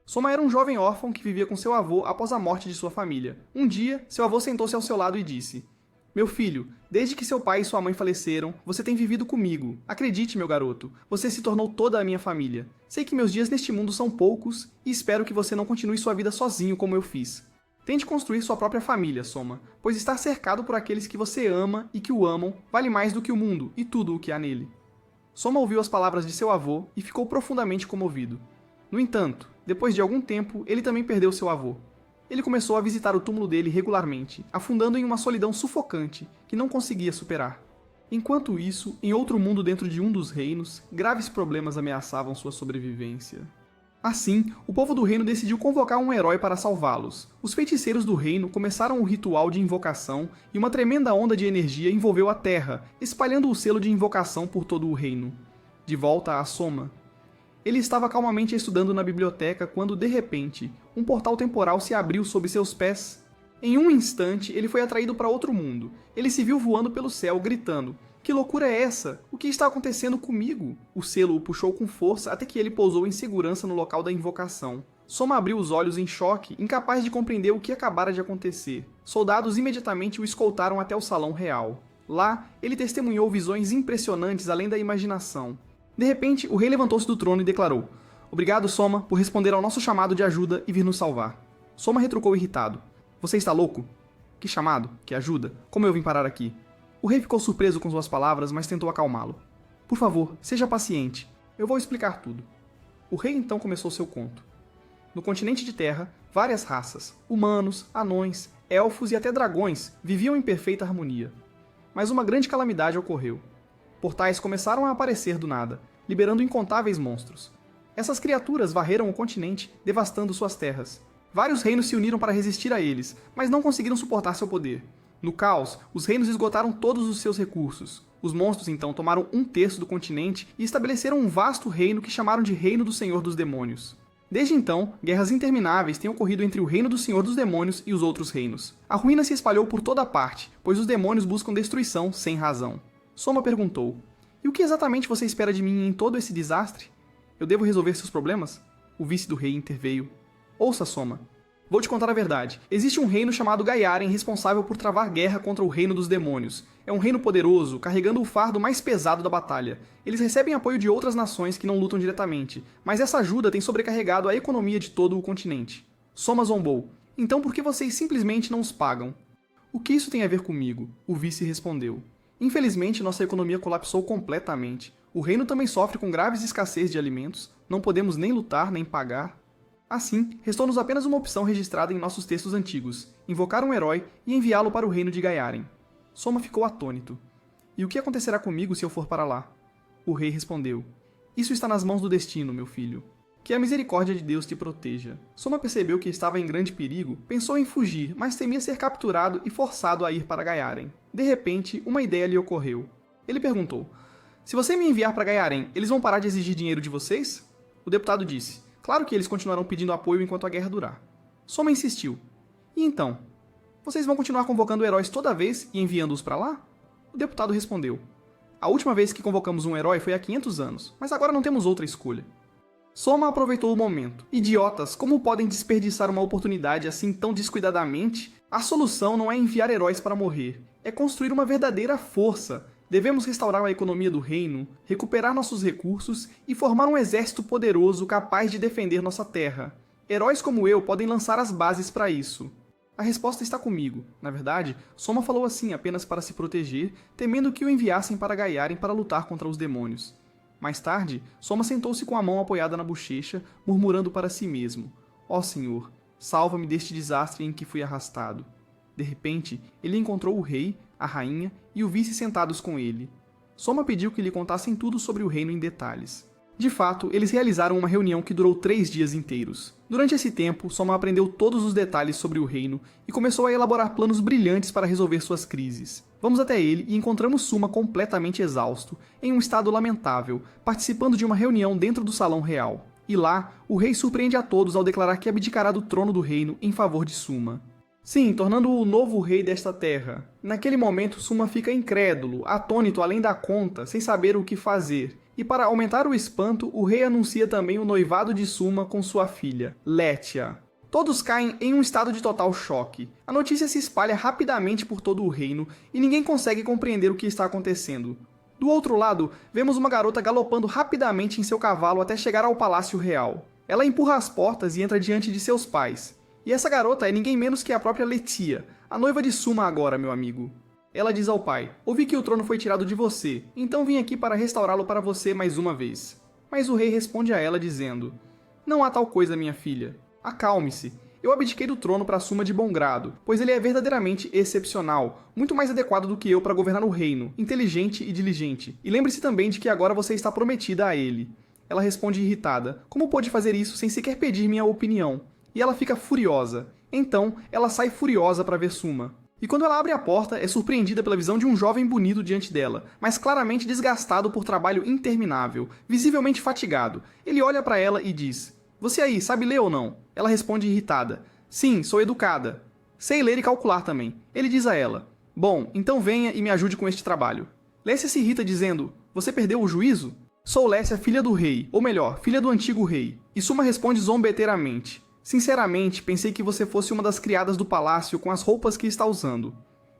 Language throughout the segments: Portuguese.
Soma era um jovem órfão que vivia com seu avô após a morte de sua família. Um dia, seu avô sentou-se ao seu lado e disse: Meu filho, desde que seu pai e sua mãe faleceram, você tem vivido comigo. Acredite, meu garoto, você se tornou toda a minha família. Sei que meus dias neste mundo são poucos e espero que você não continue sua vida sozinho como eu fiz. Tente construir sua própria família, Soma, pois estar cercado por aqueles que você ama e que o amam vale mais do que o mundo e tudo o que há nele. Soma ouviu as palavras de seu avô e ficou profundamente comovido. No entanto, depois de algum tempo, ele também perdeu seu avô. Ele começou a visitar o túmulo dele regularmente, afundando em uma solidão sufocante que não conseguia superar. Enquanto isso, em outro mundo dentro de um dos reinos, graves problemas ameaçavam sua sobrevivência. Assim, o povo do reino decidiu convocar um herói para salvá-los. Os feiticeiros do reino começaram o ritual de invocação e uma tremenda onda de energia envolveu a terra, espalhando o selo de invocação por todo o reino. De volta a Soma. Ele estava calmamente estudando na biblioteca quando, de repente, um portal temporal se abriu sob seus pés. Em um instante, ele foi atraído para outro mundo. Ele se viu voando pelo céu, gritando: Que loucura é essa? O que está acontecendo comigo? O selo o puxou com força até que ele pousou em segurança no local da invocação. Soma abriu os olhos em choque, incapaz de compreender o que acabara de acontecer. Soldados imediatamente o escoltaram até o salão real. Lá, ele testemunhou visões impressionantes além da imaginação. De repente, o rei levantou-se do trono e declarou: Obrigado, Soma, por responder ao nosso chamado de ajuda e vir nos salvar. Soma retrucou irritado: Você está louco? Que chamado? Que ajuda? Como eu vim parar aqui? O rei ficou surpreso com suas palavras, mas tentou acalmá-lo. Por favor, seja paciente. Eu vou explicar tudo. O rei então começou seu conto. No continente de Terra, várias raças, humanos, anões, elfos e até dragões, viviam em perfeita harmonia. Mas uma grande calamidade ocorreu. Portais começaram a aparecer do nada, liberando incontáveis monstros. Essas criaturas varreram o continente, devastando suas terras. Vários reinos se uniram para resistir a eles, mas não conseguiram suportar seu poder. No caos, os reinos esgotaram todos os seus recursos. Os monstros então tomaram um terço do continente e estabeleceram um vasto reino que chamaram de Reino do Senhor dos Demônios. Desde então, guerras intermináveis têm ocorrido entre o Reino do Senhor dos Demônios e os outros reinos. A ruína se espalhou por toda parte, pois os demônios buscam destruição sem razão. Soma perguntou: E o que exatamente você espera de mim em todo esse desastre? Eu devo resolver seus problemas? O vice do rei interveio. Ouça, Soma. Vou te contar a verdade. Existe um reino chamado Gaiaren responsável por travar guerra contra o reino dos demônios. É um reino poderoso, carregando o fardo mais pesado da batalha. Eles recebem apoio de outras nações que não lutam diretamente, mas essa ajuda tem sobrecarregado a economia de todo o continente. Soma zombou. Então por que vocês simplesmente não os pagam? O que isso tem a ver comigo? O vice respondeu. Infelizmente, nossa economia colapsou completamente. O reino também sofre com graves escassez de alimentos, não podemos nem lutar nem pagar. Assim, restou-nos apenas uma opção registrada em nossos textos antigos: invocar um herói e enviá-lo para o reino de Gaiaren. Soma ficou atônito. E o que acontecerá comigo se eu for para lá? O rei respondeu: Isso está nas mãos do destino, meu filho. Que a misericórdia de Deus te proteja. Soma percebeu que estava em grande perigo, pensou em fugir, mas temia ser capturado e forçado a ir para Gaiaren. De repente, uma ideia lhe ocorreu. Ele perguntou: Se você me enviar para Gaiaren, eles vão parar de exigir dinheiro de vocês? O deputado disse: Claro que eles continuarão pedindo apoio enquanto a guerra durar. Soma insistiu: E então? Vocês vão continuar convocando heróis toda vez e enviando-os para lá? O deputado respondeu: A última vez que convocamos um herói foi há 500 anos, mas agora não temos outra escolha. Soma aproveitou o momento. Idiotas, como podem desperdiçar uma oportunidade assim tão descuidadamente? A solução não é enviar heróis para morrer, é construir uma verdadeira força. Devemos restaurar a economia do reino, recuperar nossos recursos e formar um exército poderoso capaz de defender nossa terra. Heróis como eu podem lançar as bases para isso. A resposta está comigo. Na verdade, Soma falou assim apenas para se proteger, temendo que o enviassem para Gaiaren para lutar contra os demônios. Mais tarde, Soma sentou-se com a mão apoiada na bochecha, murmurando para si mesmo: Ó Senhor, salva-me deste desastre em que fui arrastado. De repente, ele encontrou o rei, a rainha e o vice sentados com ele. Soma pediu que lhe contassem tudo sobre o reino em detalhes. De fato, eles realizaram uma reunião que durou 3 dias inteiros. Durante esse tempo, Soma aprendeu todos os detalhes sobre o reino e começou a elaborar planos brilhantes para resolver suas crises. Vamos até ele e encontramos Suma completamente exausto, em um estado lamentável, participando de uma reunião dentro do salão real. E lá, o rei surpreende a todos ao declarar que abdicará do trono do reino em favor de Suma. Sim, tornando-o o novo rei desta terra. Naquele momento, Suma fica incrédulo, atônito além da conta, sem saber o que fazer. E para aumentar o espanto, o rei anuncia também o noivado de Suma com sua filha, Letia. Todos caem em um estado de total choque. A notícia se espalha rapidamente por todo o reino e ninguém consegue compreender o que está acontecendo. Do outro lado, vemos uma garota galopando rapidamente em seu cavalo até chegar ao palácio real. Ela empurra as portas e entra diante de seus pais. E essa garota é ninguém menos que a própria Letia, a noiva de Suma agora, meu amigo. Ela diz ao pai: ouvi que o trono foi tirado de você, então vim aqui para restaurá-lo para você mais uma vez. Mas o rei responde a ela dizendo: não há tal coisa, minha filha. Acalme-se. Eu abdiquei do trono para Suma de bom grado, pois ele é verdadeiramente excepcional, muito mais adequado do que eu para governar o reino, inteligente e diligente. E lembre-se também de que agora você está prometida a ele. Ela responde irritada: como pôde fazer isso sem sequer pedir minha opinião? E ela fica furiosa. Então, ela sai furiosa para ver Suma. E quando ela abre a porta, é surpreendida pela visão de um jovem bonito diante dela, mas claramente desgastado por trabalho interminável, visivelmente fatigado. Ele olha para ela e diz: você aí, sabe ler ou não? Ela responde irritada: sim, sou educada. Sei ler e calcular também. Ele diz a ela: bom, então venha e me ajude com este trabalho. Lécia se irrita dizendo: você perdeu o juízo? Sou Lécia, filha do rei, ou melhor, filha do antigo rei. E Suma responde zombeteiramente: sinceramente, pensei que você fosse uma das criadas do palácio com as roupas que está usando.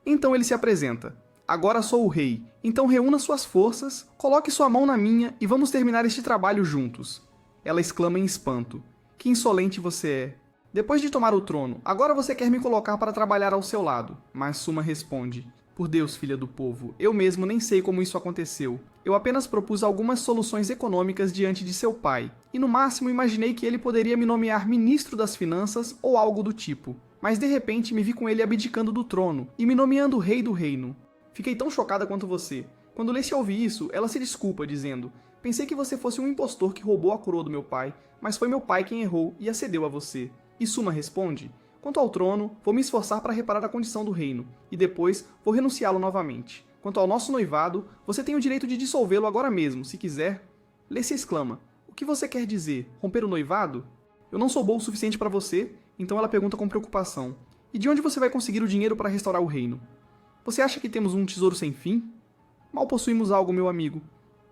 Então ele se apresenta: agora sou o rei, então reúna suas forças, coloque sua mão na minha e vamos terminar este trabalho juntos. Ela exclama em espanto: que insolente você é! Depois de tomar o trono, agora você quer me colocar para trabalhar ao seu lado. Mas Suma responde: por Deus, filha do povo, eu mesmo nem sei como isso aconteceu. Eu apenas propus algumas soluções econômicas diante de seu pai, e no máximo imaginei que ele poderia me nomear ministro das finanças ou algo do tipo. Mas de repente me vi com ele abdicando do trono e me nomeando rei do reino. Fiquei tão chocada quanto você. Quando Lécia ouve isso, ela se desculpa, dizendo: pensei que você fosse um impostor que roubou a coroa do meu pai, mas foi meu pai quem errou e a cedeu a você. E Suma responde: quanto ao trono, vou me esforçar para reparar a condição do reino, e depois vou renunciá-lo novamente. Quanto ao nosso noivado, você tem o direito de dissolvê-lo agora mesmo, se quiser. Lécia exclama: o que você quer dizer? Romper o noivado? Eu não sou boa o suficiente para você, então ela pergunta com preocupação: e de onde você vai conseguir o dinheiro para restaurar o reino? Você acha que temos um tesouro sem fim? Mal possuímos algo, meu amigo.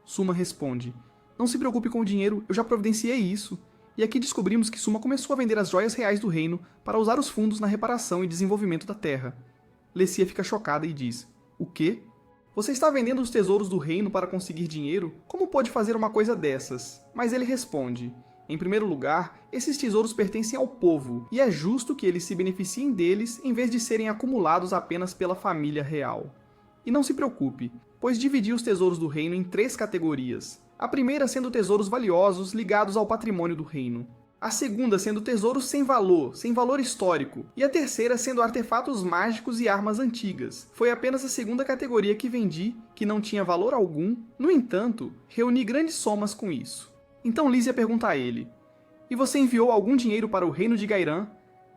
Suma responde: não se preocupe com o dinheiro, eu já providenciei isso. E aqui descobrimos que Suma começou a vender as joias reais do reino para usar os fundos na reparação e desenvolvimento da terra. Lécia fica chocada e diz: o quê? Você está vendendo os tesouros do reino para conseguir dinheiro? Como pode fazer uma coisa dessas? Mas ele responde: em primeiro lugar, esses tesouros pertencem ao povo, e é justo que eles se beneficiem deles em vez de serem acumulados apenas pela família real. E não se preocupe, pois dividi os tesouros do reino em 3 categorias. A primeira sendo tesouros valiosos ligados ao patrimônio do reino. A segunda sendo tesouros sem valor histórico. E a terceira sendo artefatos mágicos e armas antigas. Foi apenas a segunda categoria que vendi, que não tinha valor algum. No entanto, reuni grandes somas com isso. Então Lísia pergunta a ele: e você enviou algum dinheiro para o reino de Gairan?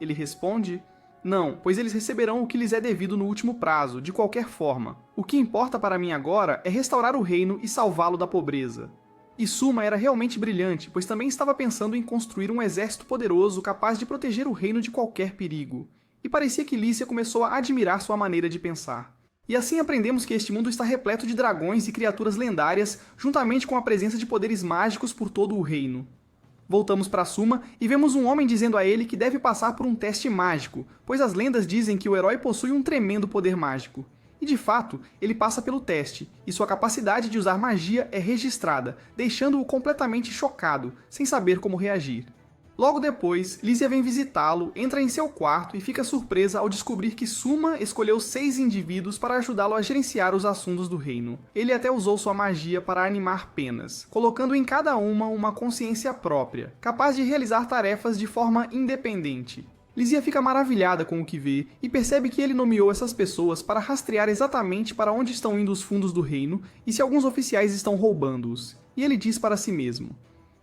Ele responde: não, pois eles receberão o que lhes é devido no último prazo, de qualquer forma. O que importa para mim agora é restaurar o reino e salvá-lo da pobreza. E Suma era realmente brilhante, pois também estava pensando em construir um exército poderoso capaz de proteger o reino de qualquer perigo. E parecia que Lícia começou a admirar sua maneira de pensar. E assim aprendemos que este mundo está repleto de dragões e criaturas lendárias, juntamente com a presença de poderes mágicos por todo o reino. Voltamos para Suma e vemos um homem dizendo a ele que deve passar por um teste mágico, pois as lendas dizem que o herói possui um tremendo poder mágico. E de fato, ele passa pelo teste, e sua capacidade de usar magia é registrada, deixando-o completamente chocado, sem saber como reagir. Logo depois, Lísia vem visitá-lo, entra em seu quarto e fica surpresa ao descobrir que Suma escolheu 6 indivíduos para ajudá-lo a gerenciar os assuntos do reino. Ele até usou sua magia para animar penas, colocando em cada uma consciência própria, capaz de realizar tarefas de forma independente. Lísia fica maravilhada com o que vê e percebe que ele nomeou essas pessoas para rastrear exatamente para onde estão indo os fundos do reino e se alguns oficiais estão roubando-os. E ele diz para si mesmo: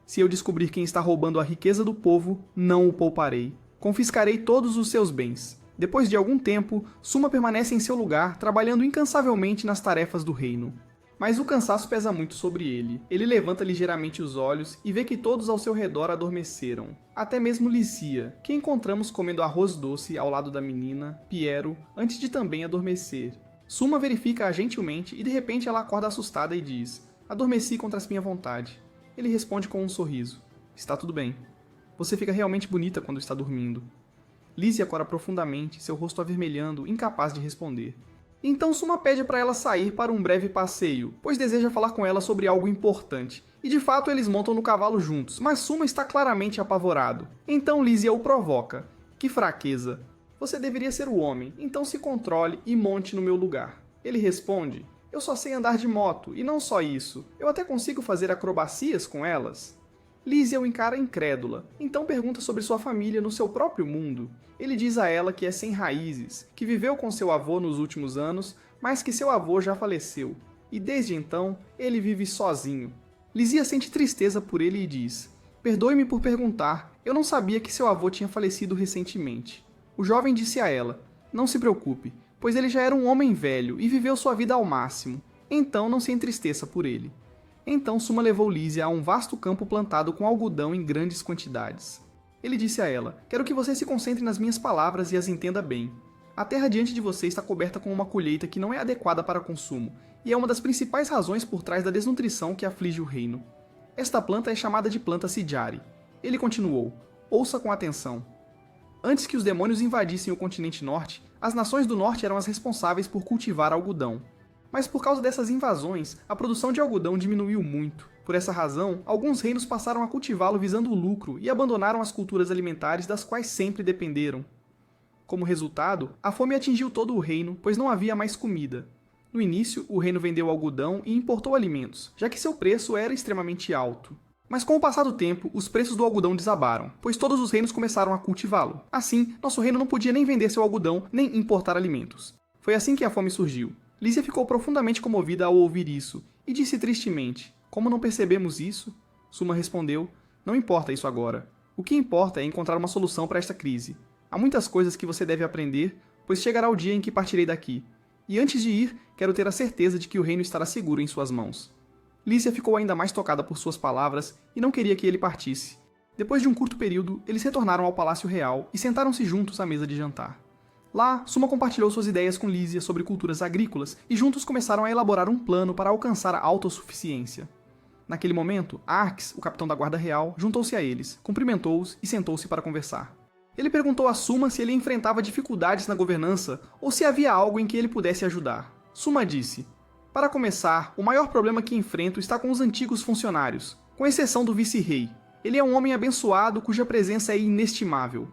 se eu descobrir quem está roubando a riqueza do povo, não o pouparei. Confiscarei todos os seus bens. Depois de algum tempo, Suma permanece em seu lugar, trabalhando incansavelmente nas tarefas do reino. Mas o cansaço pesa muito sobre ele. Ele levanta ligeiramente os olhos e vê que todos ao seu redor adormeceram. Até mesmo Lícia, que encontramos comendo arroz doce ao lado da menina, Piero, antes de também adormecer. Suma verifica-a gentilmente e de repente ela acorda assustada e diz: Adormeci contra a minha vontade. Ele responde com um sorriso. Está tudo bem. Você fica realmente bonita quando está dormindo. Lísia cora profundamente, seu rosto avermelhando, incapaz de responder. Então Suma pede para ela sair para um breve passeio, pois deseja falar com ela sobre algo importante. E de fato eles montam no cavalo juntos, mas Suma está claramente apavorado. Então Lísia o provoca. Que fraqueza! Você deveria ser o homem, então se controle e monte no meu lugar. Ele responde, eu só sei andar de moto, e não só isso, eu até consigo fazer acrobacias com elas. Lísia o encara incrédula, então pergunta sobre sua família no seu próprio mundo. Ele diz a ela que é sem raízes, que viveu com seu avô nos últimos anos, mas que seu avô já faleceu, e desde então ele vive sozinho. Lísia sente tristeza por ele e diz, perdoe-me por perguntar, eu não sabia que seu avô tinha falecido recentemente. O jovem disse a ela, não se preocupe, pois ele já era um homem velho e viveu sua vida ao máximo, então não se entristeça por ele. Então Suma levou Lísia a um vasto campo plantado com algodão em grandes quantidades. Ele disse a ela, quero que você se concentre nas minhas palavras e as entenda bem. A terra diante de você está coberta com uma colheita que não é adequada para consumo, e é uma das principais razões por trás da desnutrição que aflige o reino. Esta planta é chamada de planta Sidjari. Ele continuou, ouça com atenção. Antes que os demônios invadissem o continente norte, as nações do norte eram as responsáveis por cultivar algodão. Mas por causa dessas invasões, a produção de algodão diminuiu muito. Por essa razão, alguns reinos passaram a cultivá-lo visando o lucro e abandonaram as culturas alimentares das quais sempre dependeram. Como resultado, a fome atingiu todo o reino, pois não havia mais comida. No início, o reino vendeu algodão e importou alimentos, já que seu preço era extremamente alto. Mas com o passar do tempo, os preços do algodão desabaram, pois todos os reinos começaram a cultivá-lo. Assim, nosso reino não podia nem vender seu algodão, nem importar alimentos. Foi assim que a fome surgiu. Lísia ficou profundamente comovida ao ouvir isso, e disse tristemente, como não percebemos isso? Suma respondeu, não importa isso agora. O que importa é encontrar uma solução para esta crise. Há muitas coisas que você deve aprender, pois chegará o dia em que partirei daqui. E antes de ir, quero ter a certeza de que o reino estará seguro em suas mãos. Lísia ficou ainda mais tocada por suas palavras e não queria que ele partisse. Depois de um curto período, eles retornaram ao Palácio Real e sentaram-se juntos à mesa de jantar. Lá, Suma compartilhou suas ideias com Lísia sobre culturas agrícolas e juntos começaram a elaborar um plano para alcançar a autossuficiência. Naquele momento, Arx, o capitão da Guarda Real, juntou-se a eles, cumprimentou-os e sentou-se para conversar. Ele perguntou a Suma se ele enfrentava dificuldades na governança ou se havia algo em que ele pudesse ajudar. Suma disse, para começar, o maior problema que enfrento está com os antigos funcionários, com exceção do vice-rei. Ele é um homem abençoado cuja presença é inestimável.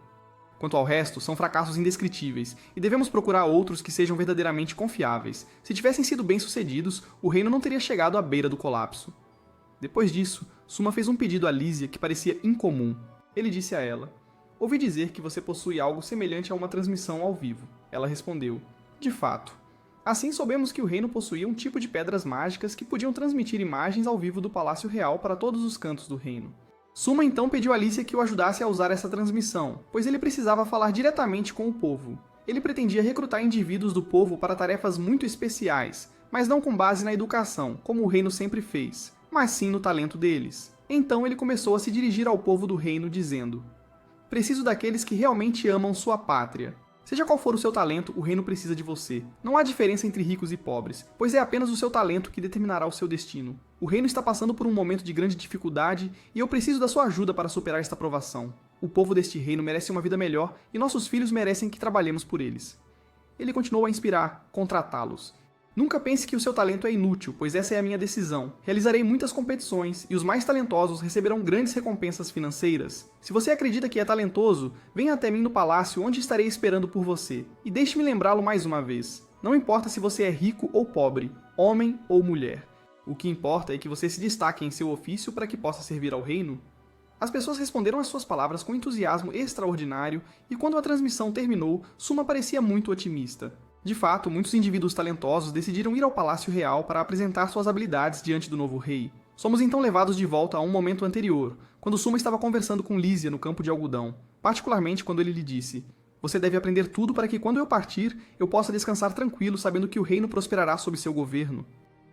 Quanto ao resto, são fracassos indescritíveis, e devemos procurar outros que sejam verdadeiramente confiáveis. Se tivessem sido bem-sucedidos, o reino não teria chegado à beira do colapso. Depois disso, Suma fez um pedido a Lísia que parecia incomum. Ele disse a ela, ouvi dizer que você possui algo semelhante a uma transmissão ao vivo. Ela respondeu, de fato. Assim soubemos que o reino possuía um tipo de pedras mágicas que podiam transmitir imagens ao vivo do Palácio Real para todos os cantos do reino. Suma então pediu a Lísia que o ajudasse a usar essa transmissão, pois ele precisava falar diretamente com o povo. Ele pretendia recrutar indivíduos do povo para tarefas muito especiais, mas não com base na educação, como o reino sempre fez, mas sim no talento deles. Então ele começou a se dirigir ao povo do reino dizendo, preciso daqueles que realmente amam sua pátria. Seja qual for o seu talento, o reino precisa de você. Não há diferença entre ricos e pobres, pois é apenas o seu talento que determinará o seu destino. O reino está passando por um momento de grande dificuldade e eu preciso da sua ajuda para superar esta provação. O povo deste reino merece uma vida melhor e nossos filhos merecem que trabalhemos por eles. Ele continuou a inspirar, contratá-los. Nunca pense que o seu talento é inútil, pois essa é a minha decisão. Realizarei muitas competições e os mais talentosos receberão grandes recompensas financeiras. Se você acredita que é talentoso, venha até mim no palácio onde estarei esperando por você. E deixe-me lembrá-lo mais uma vez. Não importa se você é rico ou pobre, homem ou mulher. O que importa é que você se destaque em seu ofício para que possa servir ao reino. As pessoas responderam às suas palavras com entusiasmo extraordinário e quando a transmissão terminou, Suma parecia muito otimista. De fato, muitos indivíduos talentosos decidiram ir ao Palácio Real para apresentar suas habilidades diante do novo rei. Somos então levados de volta a um momento anterior, quando Suma estava conversando com Lísia no campo de algodão, particularmente quando ele lhe disse, você deve aprender tudo para que quando eu partir, eu possa descansar tranquilo sabendo que o reino prosperará sob seu governo.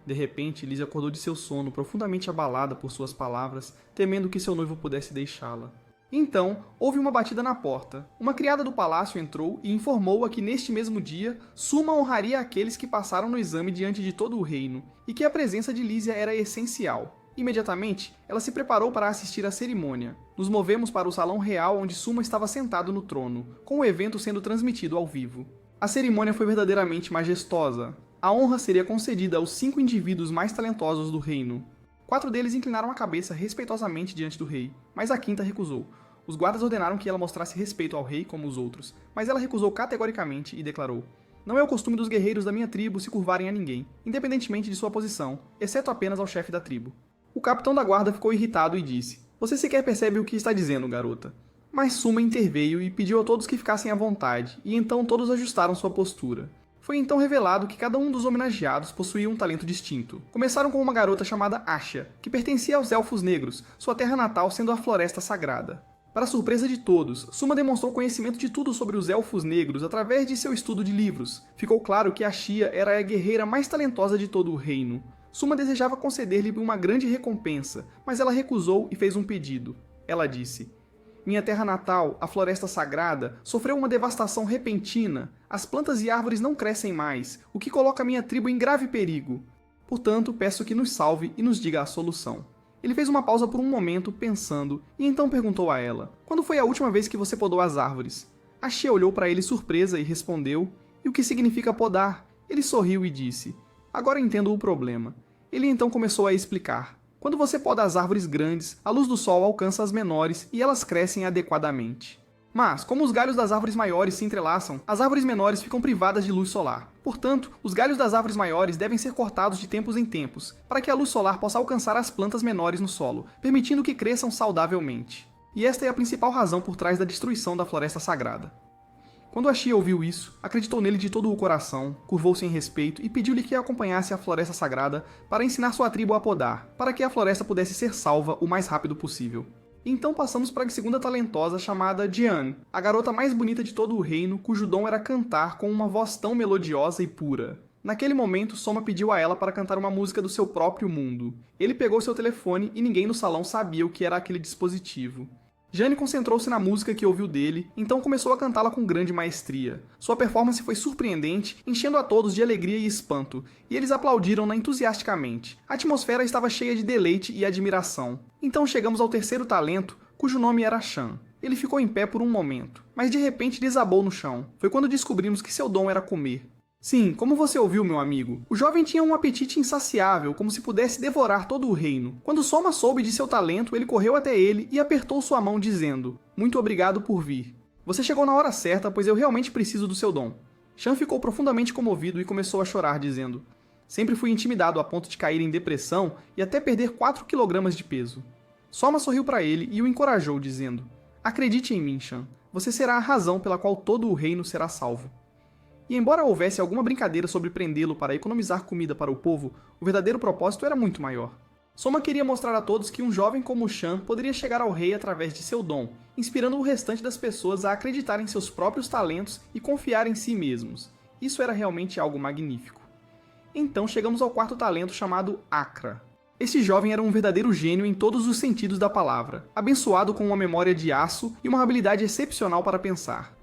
De repente, Lísia acordou de seu sono, profundamente abalada por suas palavras, temendo que seu noivo pudesse deixá-la. Então, houve uma batida na porta. Uma criada do palácio entrou e informou-a que neste mesmo dia, Suma honraria aqueles que passaram no exame diante de todo o reino, e que a presença de Lísia era essencial. Imediatamente, ela se preparou para assistir à cerimônia. Nos movemos para o salão real onde Suma estava sentado no trono, com o evento sendo transmitido ao vivo. A cerimônia foi verdadeiramente majestosa. A honra seria concedida aos 5 indivíduos mais talentosos do reino. 4 deles inclinaram a cabeça respeitosamente diante do rei, mas a 5ª recusou. Os guardas ordenaram que ela mostrasse respeito ao rei como os outros, mas ela recusou categoricamente e declarou: "Não é o costume dos guerreiros da minha tribo se curvarem a ninguém, independentemente de sua posição, exceto apenas ao chefe da tribo." O capitão da guarda ficou irritado e disse: "Você sequer percebe o que está dizendo, garota." Mas Suma interveio e pediu a todos que ficassem à vontade, e então todos ajustaram sua postura. Foi então revelado que cada um dos homenageados possuía um talento distinto. Começaram com uma garota chamada Asha, que pertencia aos Elfos Negros, sua terra natal sendo a Floresta Sagrada. Para surpresa de todos, Suma demonstrou conhecimento de tudo sobre os Elfos Negros através de seu estudo de livros. Ficou claro que Ashia era a guerreira mais talentosa de todo o reino. Suma desejava conceder-lhe uma grande recompensa, mas ela recusou e fez um pedido. Ela disse: "Minha terra natal, a Floresta Sagrada, sofreu uma devastação repentina. As plantas e árvores não crescem mais, o que coloca minha tribo em grave perigo. Portanto, peço que nos salve e nos diga a solução." Ele fez uma pausa por um momento, pensando, e então perguntou a ela: "Quando foi a última vez que você podou as árvores?" Ashia olhou para ele surpresa e respondeu: "E o que significa podar?" Ele sorriu e disse: "Agora entendo o problema." Ele então começou a explicar: "Quando você poda as árvores grandes, a luz do sol alcança as menores e elas crescem adequadamente. Mas, como os galhos das árvores maiores se entrelaçam, as árvores menores ficam privadas de luz solar. Portanto, os galhos das árvores maiores devem ser cortados de tempos em tempos, para que a luz solar possa alcançar as plantas menores no solo, permitindo que cresçam saudavelmente. E esta é a principal razão por trás da destruição da Floresta Sagrada." Quando Ashia ouviu isso, acreditou nele de todo o coração, curvou-se em respeito e pediu-lhe que a acompanhasse à Floresta Sagrada para ensinar sua tribo a podar, para que a floresta pudesse ser salva o mais rápido possível. Então passamos para a 2ª talentosa chamada Diane, a garota mais bonita de todo o reino, cujo dom era cantar com uma voz tão melodiosa e pura. Naquele momento, Soma pediu a ela para cantar uma música do seu próprio mundo. Ele pegou seu telefone e ninguém no salão sabia o que era aquele dispositivo. Jane concentrou-se na música que ouviu dele, então começou a cantá-la com grande maestria. Sua performance foi surpreendente, enchendo a todos de alegria e espanto, e eles aplaudiram-na entusiasticamente. A atmosfera estava cheia de deleite e admiração. Então chegamos ao 3º talento, cujo nome era Shan. Ele ficou em pé por um momento, mas de repente desabou no chão. Foi quando descobrimos que seu dom era comer. Sim, como você ouviu, meu amigo, o jovem tinha um apetite insaciável, como se pudesse devorar todo o reino. Quando Soma soube de seu talento, ele correu até ele e apertou sua mão dizendo: "Muito obrigado por vir. Você chegou na hora certa, pois eu realmente preciso do seu dom." Shan ficou profundamente comovido e começou a chorar, dizendo: "Sempre fui intimidado a ponto de cair em depressão e até perder 4 kg de peso." Soma sorriu para ele e o encorajou, dizendo: "Acredite em mim, Shan. Você será a razão pela qual todo o reino será salvo." E embora houvesse alguma brincadeira sobre prendê-lo para economizar comida para o povo, o verdadeiro propósito era muito maior. Soma queria mostrar a todos que um jovem como Shan poderia chegar ao rei através de seu dom, inspirando o restante das pessoas a acreditar em seus próprios talentos e confiar em si mesmos. Isso era realmente algo magnífico. Então chegamos ao 4º talento, chamado Akra. Esse jovem era um verdadeiro gênio em todos os sentidos da palavra, abençoado com uma memória de aço e uma habilidade excepcional para pensar.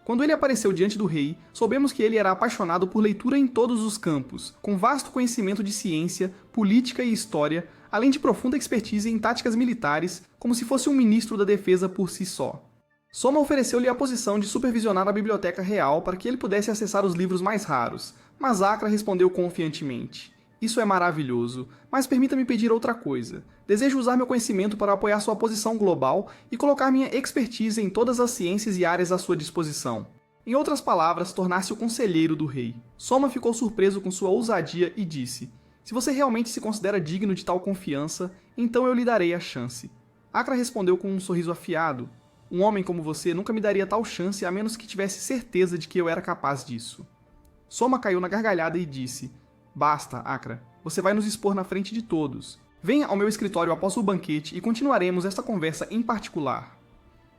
Quando ele apareceu diante do rei, soubemos que ele era apaixonado por leitura em todos os campos, com vasto conhecimento de ciência, política e história, além de profunda expertise em táticas militares, como se fosse um ministro da defesa por si só. Soma ofereceu-lhe a posição de supervisionar a biblioteca real para que ele pudesse acessar os livros mais raros, mas Akra respondeu confiantemente: "Isso é maravilhoso, mas permita-me pedir outra coisa. Desejo usar meu conhecimento para apoiar sua posição global e colocar minha expertise em todas as ciências e áreas à sua disposição." Em outras palavras, tornar-se o conselheiro do rei. Soma ficou surpreso com sua ousadia e disse: "Se você realmente se considera digno de tal confiança, então eu lhe darei a chance." Akra respondeu com um sorriso afiado: "Um homem como você nunca me daria tal chance a menos que tivesse certeza de que eu era capaz disso." Soma caiu na gargalhada e disse: "Basta, Akra. Você vai nos expor na frente de todos. Venha ao meu escritório após o banquete e continuaremos esta conversa em particular."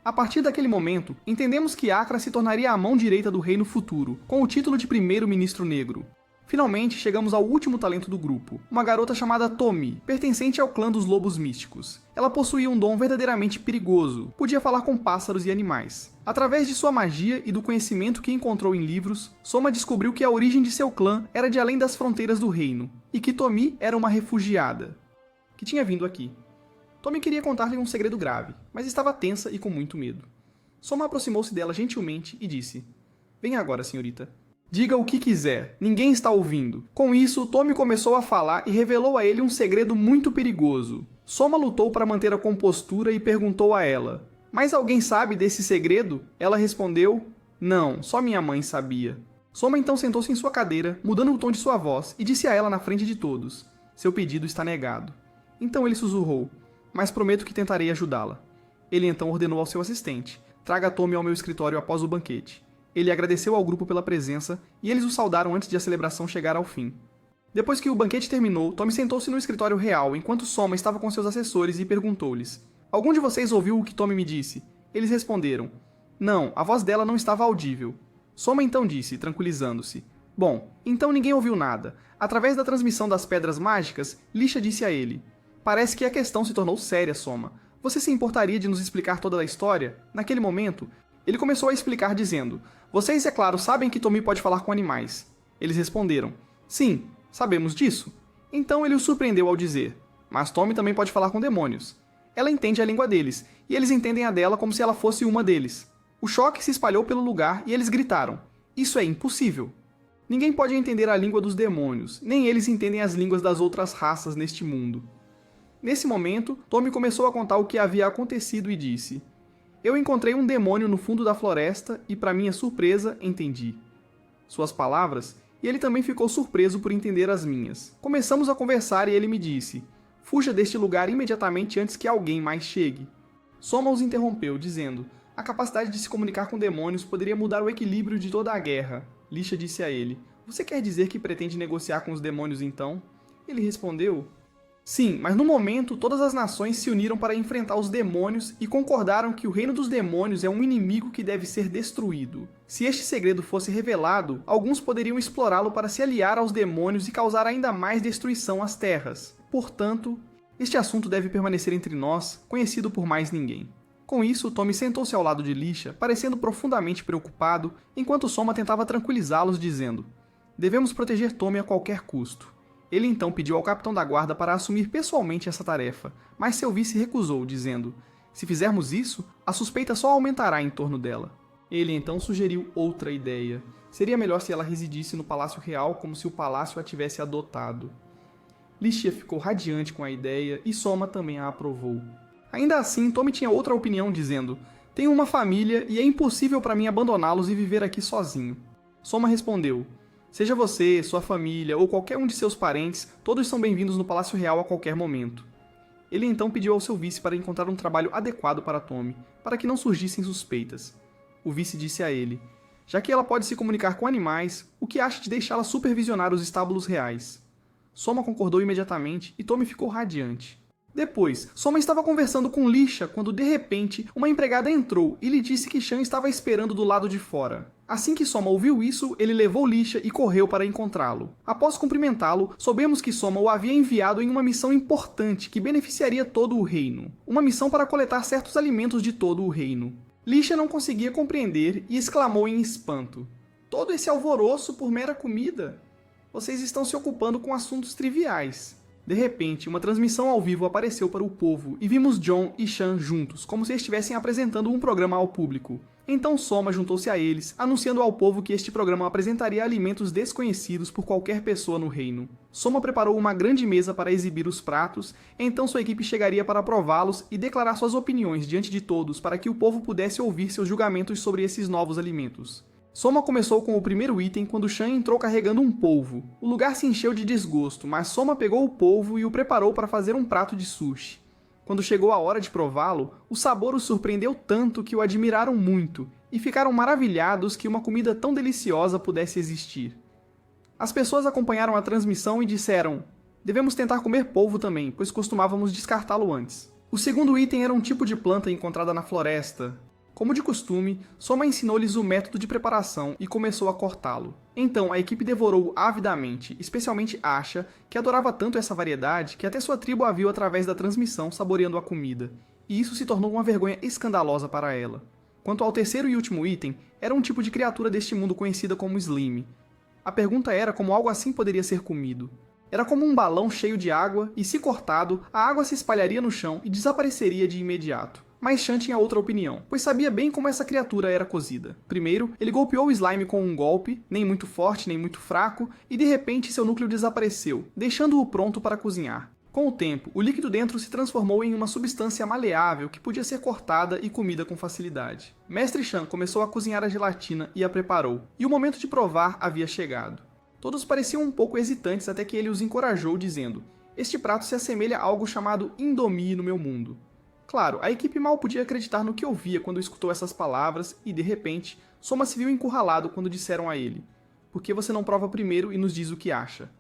A partir daquele momento, entendemos que Akra se tornaria a mão direita do reino futuro, com o título de primeiro-ministro negro. Finalmente, chegamos ao último talento do grupo, uma garota chamada Tommy, pertencente ao clã dos Lobos Místicos. Ela possuía um dom verdadeiramente perigoso, podia falar com pássaros e animais. Através de sua magia e do conhecimento que encontrou em livros, Soma descobriu que a origem de seu clã era de além das fronteiras do reino, e que Tommy era uma refugiada, que tinha vindo aqui. Tommy queria contar-lhe um segredo grave, mas estava tensa e com muito medo. Soma aproximou-se dela gentilmente e disse: "Venha agora, senhorita. Diga o que quiser, ninguém está ouvindo." Com isso, Tommy começou a falar e revelou a ele um segredo muito perigoso. Soma lutou para manter a compostura e perguntou a ela: "Mas alguém sabe desse segredo?" Ela respondeu: "Não, só minha mãe sabia." Soma então sentou-se em sua cadeira, mudando o tom de sua voz, e disse a ela na frente de todos: "Seu pedido está negado." Então ele sussurrou: "Mas prometo que tentarei ajudá-la." Ele então ordenou ao seu assistente: "Traga Tommy ao meu escritório após o banquete." Ele agradeceu ao grupo pela presença e eles o saudaram antes de a celebração chegar ao fim. Depois que o banquete terminou, Tommy sentou-se no escritório real enquanto Soma estava com seus assessores e perguntou-lhes: "Algum de vocês ouviu o que Tommy me disse?" Eles responderam: "Não, a voz dela não estava audível." Soma então disse, tranquilizando-se: "Bom, então ninguém ouviu nada. Através da transmissão das pedras mágicas, Lisha disse a ele: Parece que a questão se tornou séria, Soma. Você se importaria de nos explicar toda a história?" Naquele momento, ele começou a explicar dizendo: "Vocês, é claro, sabem que Tommy pode falar com animais." Eles responderam: "Sim, sabemos disso." Então ele o surpreendeu ao dizer: "Mas Tommy também pode falar com demônios. Ela entende a língua deles, e eles entendem a dela como se ela fosse uma deles." O choque se espalhou pelo lugar e eles gritaram: "Isso é impossível! Ninguém pode entender a língua dos demônios, nem eles entendem as línguas das outras raças neste mundo." Nesse momento, Tommy começou a contar o que havia acontecido e disse: "Eu encontrei um demônio no fundo da floresta e, para minha surpresa, entendi suas palavras, e ele também ficou surpreso por entender as minhas. Começamos a conversar e ele me disse: Fuja deste lugar imediatamente antes que alguém mais chegue." Soma os interrompeu, dizendo: "A capacidade de se comunicar com demônios poderia mudar o equilíbrio de toda a guerra." Lisha disse a ele: "Você quer dizer que pretende negociar com os demônios então?" Ele respondeu: "Sim, mas no momento todas as nações se uniram para enfrentar os demônios e concordaram que o reino dos demônios é um inimigo que deve ser destruído. Se este segredo fosse revelado, alguns poderiam explorá-lo para se aliar aos demônios e causar ainda mais destruição às terras. Portanto, este assunto deve permanecer entre nós, conhecido por mais ninguém." Com isso, Tommy sentou-se ao lado de Lisha, parecendo profundamente preocupado, enquanto Soma tentava tranquilizá-los, dizendo: "Devemos proteger Tommy a qualquer custo." Ele então pediu ao capitão da guarda para assumir pessoalmente essa tarefa, mas seu vice recusou, dizendo: "Se fizermos isso, a suspeita só aumentará em torno dela." Ele então sugeriu outra ideia. Seria melhor se ela residisse no Palácio Real como se o palácio a tivesse adotado. Lisha ficou radiante com a ideia e Soma também a aprovou. Ainda assim, Tommy tinha outra opinião, dizendo: "Tenho uma família e é impossível para mim abandoná-los e viver aqui sozinho." Soma respondeu: "Seja você, sua família ou qualquer um de seus parentes, todos são bem-vindos no Palácio Real a qualquer momento." Ele então pediu ao seu vice para encontrar um trabalho adequado para Tommy, para que não surgissem suspeitas. O vice disse a ele: "Já que ela pode se comunicar com animais, o que acha de deixá-la supervisionar os estábulos reais?" Soma concordou imediatamente e Tommy ficou radiante. Depois, Soma estava conversando com Lisha quando, de repente, uma empregada entrou e lhe disse que Shan estava esperando do lado de fora. Assim que Soma ouviu isso, ele levou Lisha e correu para encontrá-lo. Após cumprimentá-lo, soubemos que Soma o havia enviado em uma missão importante que beneficiaria todo o reino. Uma missão para coletar certos alimentos de todo o reino. Lisha não conseguia compreender e exclamou em espanto: "Todo esse alvoroço por mera comida? Vocês estão se ocupando com assuntos triviais." De repente, uma transmissão ao vivo apareceu para o povo e vimos John e Shan juntos, como se estivessem apresentando um programa ao público. Então Soma juntou-se a eles, anunciando ao povo que este programa apresentaria alimentos desconhecidos por qualquer pessoa no reino. Soma preparou uma grande mesa para exibir os pratos, então sua equipe chegaria para prová-los e declarar suas opiniões diante de todos para que o povo pudesse ouvir seus julgamentos sobre esses novos alimentos. Soma começou com o primeiro item quando Shan entrou carregando um polvo. O lugar se encheu de desgosto, mas Soma pegou o polvo e o preparou para fazer um prato de sushi. Quando chegou a hora de prová-lo, o sabor os surpreendeu tanto que o admiraram muito, e ficaram maravilhados que uma comida tão deliciosa pudesse existir. As pessoas acompanharam a transmissão e disseram: "Devemos tentar comer polvo também, pois costumávamos descartá-lo antes." O segundo item era um tipo de planta encontrada na floresta. Como de costume, Soma ensinou-lhes o método de preparação e começou a cortá-lo. Então a equipe devorou-o avidamente, especialmente Asha, que adorava tanto essa variedade que até sua tribo a viu através da transmissão saboreando a comida, e isso se tornou uma vergonha escandalosa para ela. Quanto ao terceiro e último item, era um tipo de criatura deste mundo conhecida como Slime. A pergunta era como algo assim poderia ser comido. Era como um balão cheio de água e, se cortado, a água se espalharia no chão e desapareceria de imediato. Mas Shan tinha outra opinião, pois sabia bem como essa criatura era cozida. Primeiro, ele golpeou o slime com um golpe, nem muito forte nem muito fraco, e de repente seu núcleo desapareceu, deixando-o pronto para cozinhar. Com o tempo, o líquido dentro se transformou em uma substância maleável que podia ser cortada e comida com facilidade. Mestre Shan começou a cozinhar a gelatina e a preparou, e o momento de provar havia chegado. Todos pareciam um pouco hesitantes até que ele os encorajou, dizendo: "Este prato se assemelha a algo chamado Indomie no meu mundo." Claro, a equipe mal podia acreditar no que ouvia quando escutou essas palavras e, de repente, Soma se viu encurralado quando disseram a ele: "Por que você não prova primeiro e nos diz o que acha?"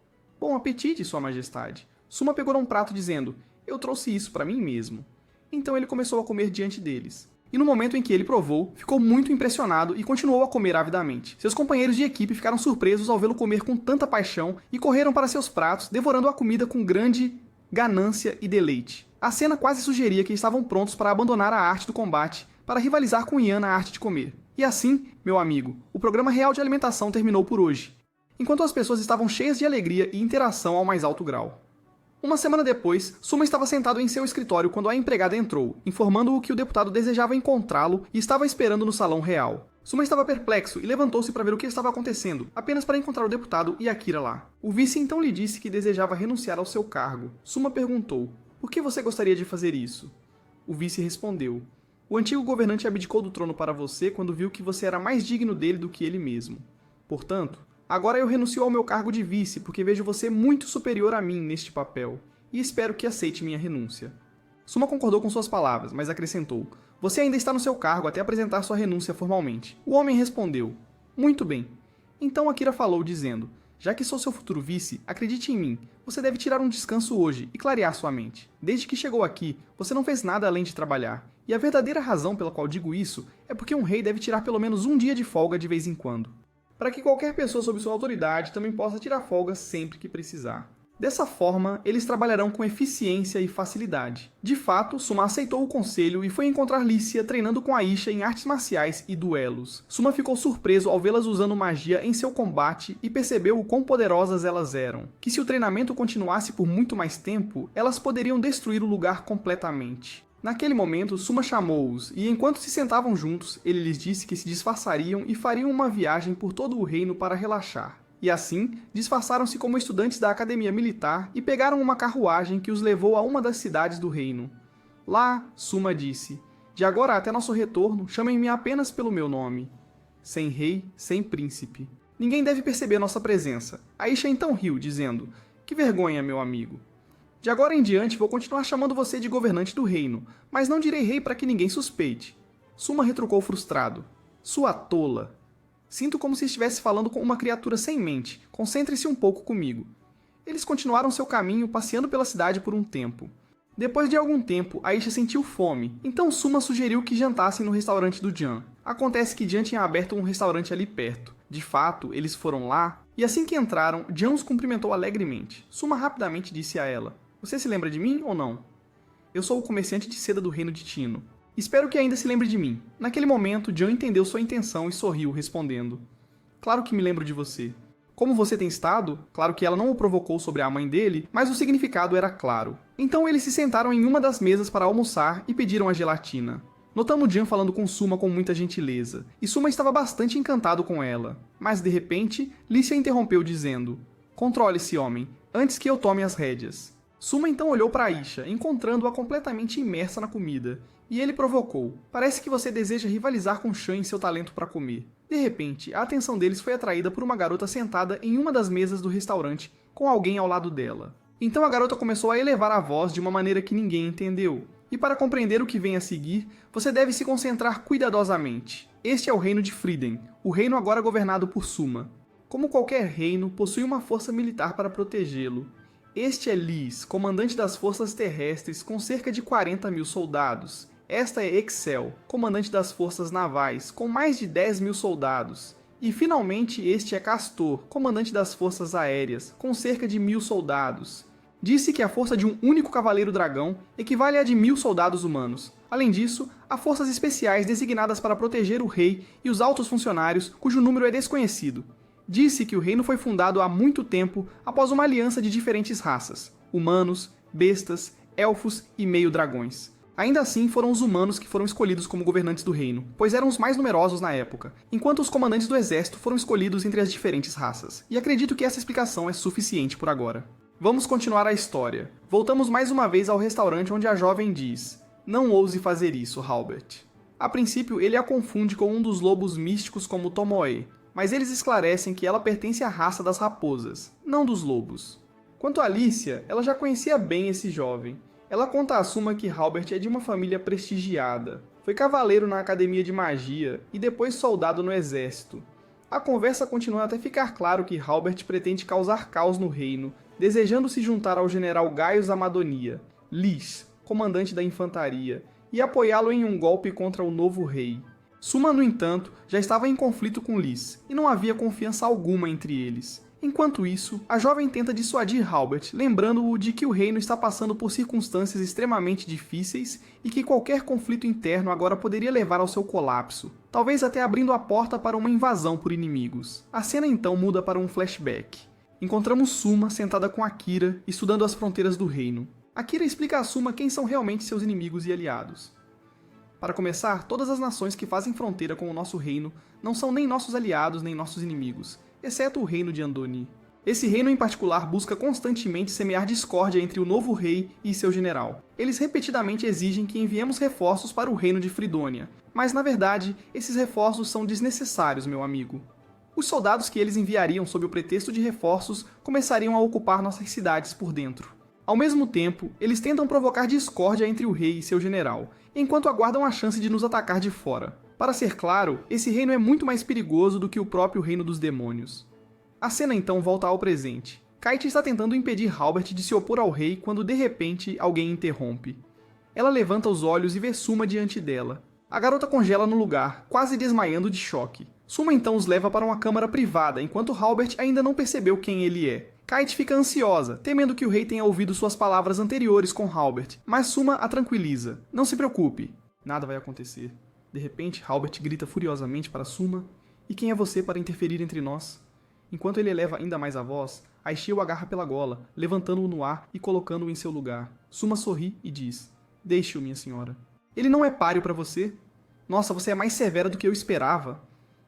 "Bom apetite, Sua Majestade." Suma pegou um prato dizendo: "Eu trouxe isso para mim mesmo." Então ele começou a comer diante deles. E no momento em que ele provou, ficou muito impressionado e continuou a comer avidamente. Seus companheiros de equipe ficaram surpresos ao vê-lo comer com tanta paixão e correram para seus pratos, devorando a comida com grande ganância e deleite. A cena quase sugeria que estavam prontos para abandonar a arte do combate para rivalizar com Yan na arte de comer. E assim, meu amigo, o programa real de alimentação terminou por hoje, enquanto as pessoas estavam cheias de alegria e interação ao mais alto grau. Uma semana depois, Suma estava sentado em seu escritório quando a empregada entrou, informando-o que o deputado desejava encontrá-lo e estava esperando no salão real. Suma estava perplexo e levantou-se para ver o que estava acontecendo, apenas para encontrar o deputado e Akira lá. O vice então lhe disse que desejava renunciar ao seu cargo. Suma perguntou: "Por que você gostaria de fazer isso?" O vice respondeu: "O antigo governante abdicou do trono para você quando viu que você era mais digno dele do que ele mesmo. Portanto, agora eu renuncio ao meu cargo de vice porque vejo você muito superior a mim neste papel, e espero que aceite minha renúncia." Suma concordou com suas palavras, mas acrescentou: "Você ainda está no seu cargo até apresentar sua renúncia formalmente." O homem respondeu: "Muito bem." Então Akira falou, dizendo: "Já que sou seu futuro vice, acredite em mim, você deve tirar um descanso hoje e clarear sua mente. Desde que chegou aqui, você não fez nada além de trabalhar, e a verdadeira razão pela qual digo isso é porque um rei deve tirar pelo menos um dia de folga de vez em quando, para que qualquer pessoa sob sua autoridade também possa tirar folga sempre que precisar. Dessa forma, eles trabalharão com eficiência e facilidade." De fato, Suma aceitou o conselho e foi encontrar Lícia treinando com Aisha em artes marciais e duelos. Suma ficou surpreso ao vê-las usando magia em seu combate e percebeu o quão poderosas elas eram, que se o treinamento continuasse por muito mais tempo, elas poderiam destruir o lugar completamente. Naquele momento, Suma chamou-os, e enquanto se sentavam juntos, ele lhes disse que se disfarçariam e fariam uma viagem por todo o reino para relaxar. E assim, disfarçaram-se como estudantes da academia militar e pegaram uma carruagem que os levou a uma das cidades do reino. Lá, Suma disse: "De agora até nosso retorno, chamem-me apenas pelo meu nome. Sem rei, sem príncipe. Ninguém deve perceber nossa presença." Aisha então riu, dizendo: "Que vergonha, meu amigo. De agora em diante vou continuar chamando você de governante do reino, mas não direi rei para que ninguém suspeite." Suma retrucou frustrado: "Sua tola. Sinto como se estivesse falando com uma criatura sem mente. Concentre-se um pouco comigo." Eles continuaram seu caminho, passeando pela cidade por um tempo. Depois de algum tempo, Aisha sentiu fome, então Suma sugeriu que jantassem no restaurante do Jian. Acontece que Jian tinha aberto um restaurante ali perto. De fato, eles foram lá, e assim que entraram, Jian os cumprimentou alegremente. Suma rapidamente disse a ela: "Você se lembra de mim ou não? Eu sou o comerciante de seda do reino de Tino. Espero que ainda se lembre de mim." Naquele momento, Jian entendeu sua intenção e sorriu, respondendo: "Claro que me lembro de você. Como você tem estado?" Claro que ela não o provocou sobre a mãe dele, mas o significado era claro. Então eles se sentaram em uma das mesas para almoçar e pediram a gelatina. Notamos Jian falando com Suma com muita gentileza, e Suma estava bastante encantado com ela. Mas de repente, Lícia interrompeu dizendo: "Controle-se, homem, antes que eu tome as rédeas." Suma então olhou para Aisha, encontrando-a completamente imersa na comida, e ele provocou: "Parece que você deseja rivalizar com Shan em seu talento para comer." De repente, a atenção deles foi atraída por uma garota sentada em uma das mesas do restaurante, com alguém ao lado dela. Então a garota começou a elevar a voz de uma maneira que ninguém entendeu. E para compreender o que vem a seguir, você deve se concentrar cuidadosamente. Este é o reino de Frieden, o reino agora governado por Suma. Como qualquer reino, possui uma força militar para protegê-lo. Este é Lys, comandante das forças terrestres com cerca de 40.000 soldados. Esta é Excel, comandante das forças navais, com mais de 10.000 soldados. E finalmente este é Castor, comandante das forças aéreas, com cerca de 1.000 soldados. Disse que a força de um único cavaleiro dragão equivale à de 1.000 soldados humanos. Além disso, há forças especiais designadas para proteger o rei e os altos funcionários, cujo número é desconhecido. Disse que o reino foi fundado há muito tempo após uma aliança de diferentes raças: humanos, bestas, elfos e meio-dragões. Ainda assim, foram os humanos que foram escolhidos como governantes do reino, pois eram os mais numerosos na época, enquanto os comandantes do exército foram escolhidos entre as diferentes raças. E acredito que essa explicação é suficiente por agora. Vamos continuar a história. Voltamos mais uma vez ao restaurante onde a jovem diz: "Não ouse fazer isso, Halbert." A princípio, ele a confunde com um dos lobos místicos como Tomoe, mas eles esclarecem que ela pertence à raça das raposas, não dos lobos. Quanto a Alicia, ela já conhecia bem esse jovem. Ela conta a Suma que Halbert é de uma família prestigiada. Foi cavaleiro na academia de magia e depois soldado no exército. A conversa continua até ficar claro que Halbert pretende causar caos no reino, desejando se juntar ao general Gaius Amadonia, Lys, comandante da infantaria, e apoiá-lo em um golpe contra o novo rei. Suma, no entanto, já estava em conflito com Lys, e não havia confiança alguma entre eles. Enquanto isso, a jovem tenta dissuadir Halbert, lembrando-o de que o reino está passando por circunstâncias extremamente difíceis e que qualquer conflito interno agora poderia levar ao seu colapso, talvez até abrindo a porta para uma invasão por inimigos. A cena então muda para um flashback. Encontramos Suma sentada com Akira, estudando as fronteiras do reino. Akira explica a Suma quem são realmente seus inimigos e aliados. Para começar, todas as nações que fazem fronteira com o nosso reino não são nem nossos aliados nem nossos inimigos, exceto o reino de Andoni. Esse reino em particular busca constantemente semear discórdia entre o novo rei e seu general. Eles repetidamente exigem que enviemos reforços para o reino de Fridônia, mas na verdade, esses reforços são desnecessários, meu amigo. Os soldados que eles enviariam sob o pretexto de reforços começariam a ocupar nossas cidades por dentro. Ao mesmo tempo, eles tentam provocar discórdia entre o rei e seu general, enquanto aguardam a chance de nos atacar de fora. Para ser claro, esse reino é muito mais perigoso do que o próprio reino dos demônios. A cena então volta ao presente. Kate está tentando impedir Halbert de se opor ao rei quando de repente alguém interrompe. Ela levanta os olhos e vê Suma diante dela. A garota congela no lugar, quase desmaiando de choque. Suma então os leva para uma câmara privada, enquanto Halbert ainda não percebeu quem ele é. Kate fica ansiosa, temendo que o rei tenha ouvido suas palavras anteriores com Halbert, mas Suma a tranquiliza. Não se preocupe, nada vai acontecer. De repente, Halbert grita furiosamente para Suma: "E quem é você para interferir entre nós?" Enquanto ele eleva ainda mais a voz, Aishia o agarra pela gola, levantando-o no ar e colocando-o em seu lugar. Suma sorri e diz: "Deixe-o, minha senhora." "Ele não é páreo para você? Nossa, você é mais severa do que eu esperava."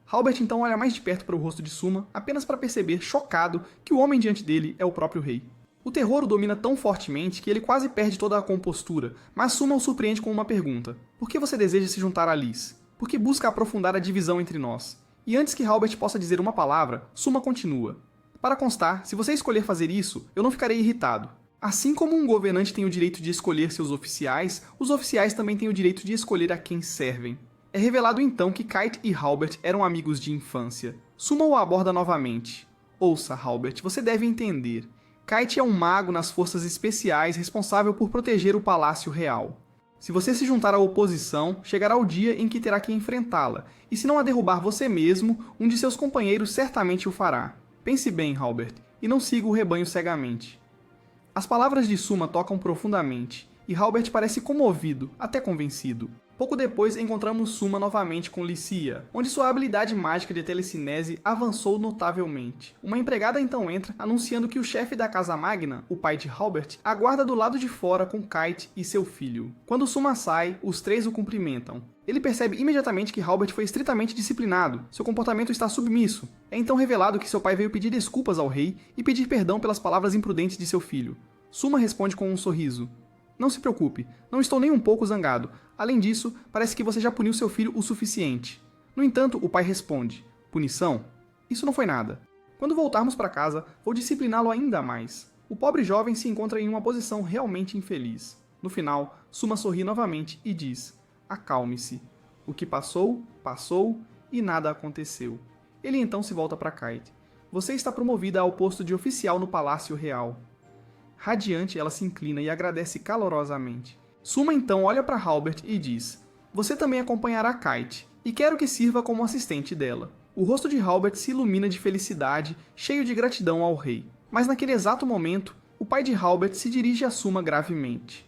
Halbert então olha mais de perto para o rosto de Suma, apenas para perceber, chocado, que o homem diante dele é o próprio rei. O terror o domina tão fortemente que ele quase perde toda a compostura, mas Suma o surpreende com uma pergunta: "Por que você deseja se juntar a Lys? Por que busca aprofundar a divisão entre nós?" E antes que Halbert possa dizer uma palavra, Suma continua: "Para constar, se você escolher fazer isso, eu não ficarei irritado. Assim como um governante tem o direito de escolher seus oficiais, os oficiais também têm o direito de escolher a quem servem." É revelado então que Kate e Halbert eram amigos de infância. Suma o aborda novamente: "Ouça, Halbert, você deve entender. Kate é um mago nas forças especiais responsável por proteger o Palácio Real. Se você se juntar à oposição, chegará o dia em que terá que enfrentá-la, e se não a derrubar você mesmo, um de seus companheiros certamente o fará. Pense bem, Halbert, e não siga o rebanho cegamente." As palavras de Suma tocam profundamente, e Halbert parece comovido, até convencido. Pouco depois, encontramos Suma novamente com Lycia, onde sua habilidade mágica de telecinese avançou notavelmente. Uma empregada então entra, anunciando que o chefe da Casa Magna, o pai de Halbert, aguarda do lado de fora com Kate e seu filho. Quando Suma sai, os três o cumprimentam. Ele percebe imediatamente que Halbert foi estritamente disciplinado, seu comportamento está submisso. É então revelado que seu pai veio pedir desculpas ao rei e pedir perdão pelas palavras imprudentes de seu filho. Suma responde com um sorriso: "Não se preocupe, não estou nem um pouco zangado. Além disso, parece que você já puniu seu filho o suficiente." No entanto, o pai responde: "Punição? Isso não foi nada. Quando voltarmos para casa, vou discipliná-lo ainda mais." O pobre jovem se encontra em uma posição realmente infeliz. No final, Suma sorri novamente e diz: "Acalme-se. O que passou, passou e nada aconteceu." Ele então se volta para Kate: "Você está promovida ao posto de oficial no Palácio Real." Radiante, ela se inclina e agradece calorosamente. Suma então olha para Halbert e diz: você também acompanhará Kite, e quero que sirva como assistente dela. O rosto de Halbert se ilumina de felicidade, cheio de gratidão ao rei. Mas naquele exato momento, o pai de Halbert se dirige a Suma gravemente.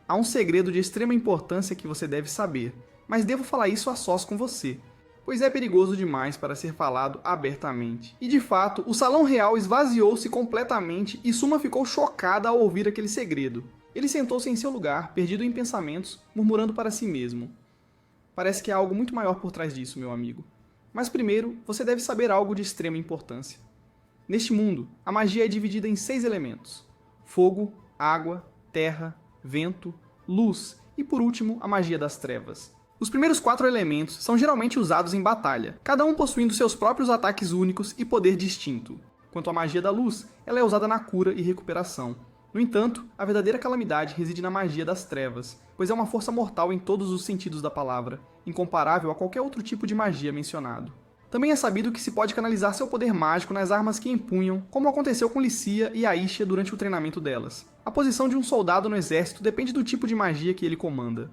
Há um segredo de extrema importância que você deve saber, mas devo falar isso a sós com você, pois é perigoso demais para ser falado abertamente. E de fato, o salão real esvaziou-se completamente e Suma ficou chocada ao ouvir aquele segredo. Ele sentou-se em seu lugar, perdido em pensamentos, murmurando para si mesmo. Parece que há algo muito maior por trás disso, meu amigo. Mas primeiro, você deve saber algo de extrema importância. Neste mundo, a magia é dividida em 6 elementos: fogo, água, terra, vento, luz e, por último, a magia das trevas. Os primeiros 4 elementos são geralmente usados em batalha, cada um possuindo seus próprios ataques únicos e poder distinto. Quanto à magia da luz, ela é usada na cura e recuperação. No entanto, a verdadeira calamidade reside na magia das trevas, pois é uma força mortal em todos os sentidos da palavra, incomparável a qualquer outro tipo de magia mencionado. Também é sabido que se pode canalizar seu poder mágico nas armas que empunham, como aconteceu com Licia e Aisha durante o treinamento delas. A posição de um soldado no exército depende do tipo de magia que ele comanda.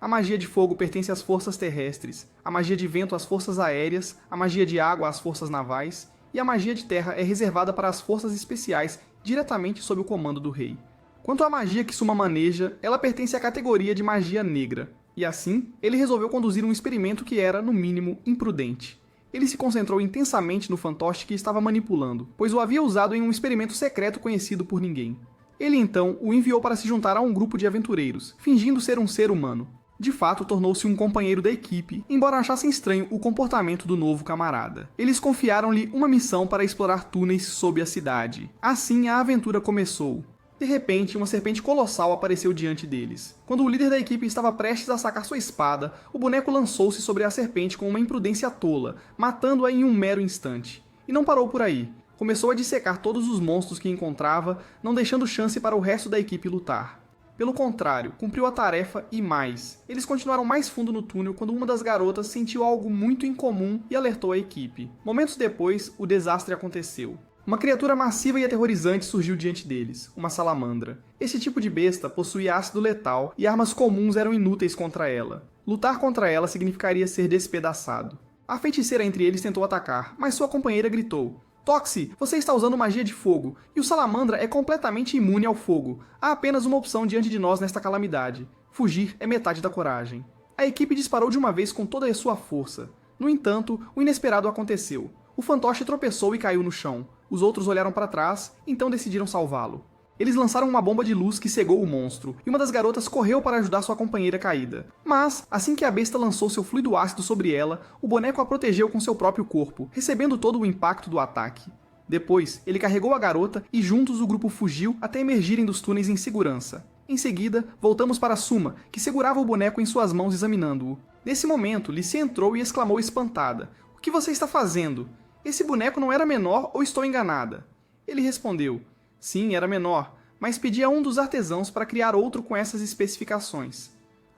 A magia de fogo pertence às forças terrestres, a magia de vento às forças aéreas, a magia de água às forças navais, e a magia de terra é reservada para as forças especiais diretamente sob o comando do rei. Quanto à magia que Suma maneja, ela pertence à categoria de magia negra, e assim, ele resolveu conduzir um experimento que era, no mínimo, imprudente. Ele se concentrou intensamente no fantoche que estava manipulando, pois o havia usado em um experimento secreto conhecido por ninguém. Ele então o enviou para se juntar a um grupo de aventureiros, fingindo ser um ser humano. De fato, tornou-se um companheiro da equipe, embora achassem estranho o comportamento do novo camarada. Eles confiaram-lhe uma missão para explorar túneis sob a cidade. Assim, a aventura começou. De repente, uma serpente colossal apareceu diante deles. Quando o líder da equipe estava prestes a sacar sua espada, o boneco lançou-se sobre a serpente com uma imprudência tola, matando-a em um mero instante. E não parou por aí. Começou a dissecar todos os monstros que encontrava, não deixando chance para o resto da equipe lutar. Pelo contrário, cumpriu a tarefa e mais. Eles continuaram mais fundo no túnel quando uma das garotas sentiu algo muito incomum e alertou a equipe. Momentos depois, o desastre aconteceu. Uma criatura massiva e aterrorizante surgiu diante deles, uma salamandra. Esse tipo de besta possuía ácido letal e armas comuns eram inúteis contra ela. Lutar contra ela significaria ser despedaçado. A feiticeira entre eles tentou atacar, mas sua companheira gritou: Toxi, você está usando magia de fogo, e o salamandra é completamente imune ao fogo. Há apenas uma opção diante de nós nesta calamidade. Fugir é metade da coragem. A equipe disparou de uma vez com toda a sua força. No entanto, o inesperado aconteceu. O fantoche tropeçou e caiu no chão. Os outros olharam para trás, então decidiram salvá-lo. Eles lançaram uma bomba de luz que cegou o monstro, e uma das garotas correu para ajudar sua companheira caída. Mas, assim que a besta lançou seu fluido ácido sobre ela, o boneco a protegeu com seu próprio corpo, recebendo todo o impacto do ataque. Depois, ele carregou a garota e juntos o grupo fugiu até emergirem dos túneis em segurança. Em seguida, voltamos para Suma, que segurava o boneco em suas mãos examinando-o. Nesse momento, Licia entrou e exclamou espantada: "O que você está fazendo? Esse boneco não era menor ou estou enganada?" Ele respondeu: "Sim, era menor, mas pedi a um dos artesãos para criar outro com essas especificações."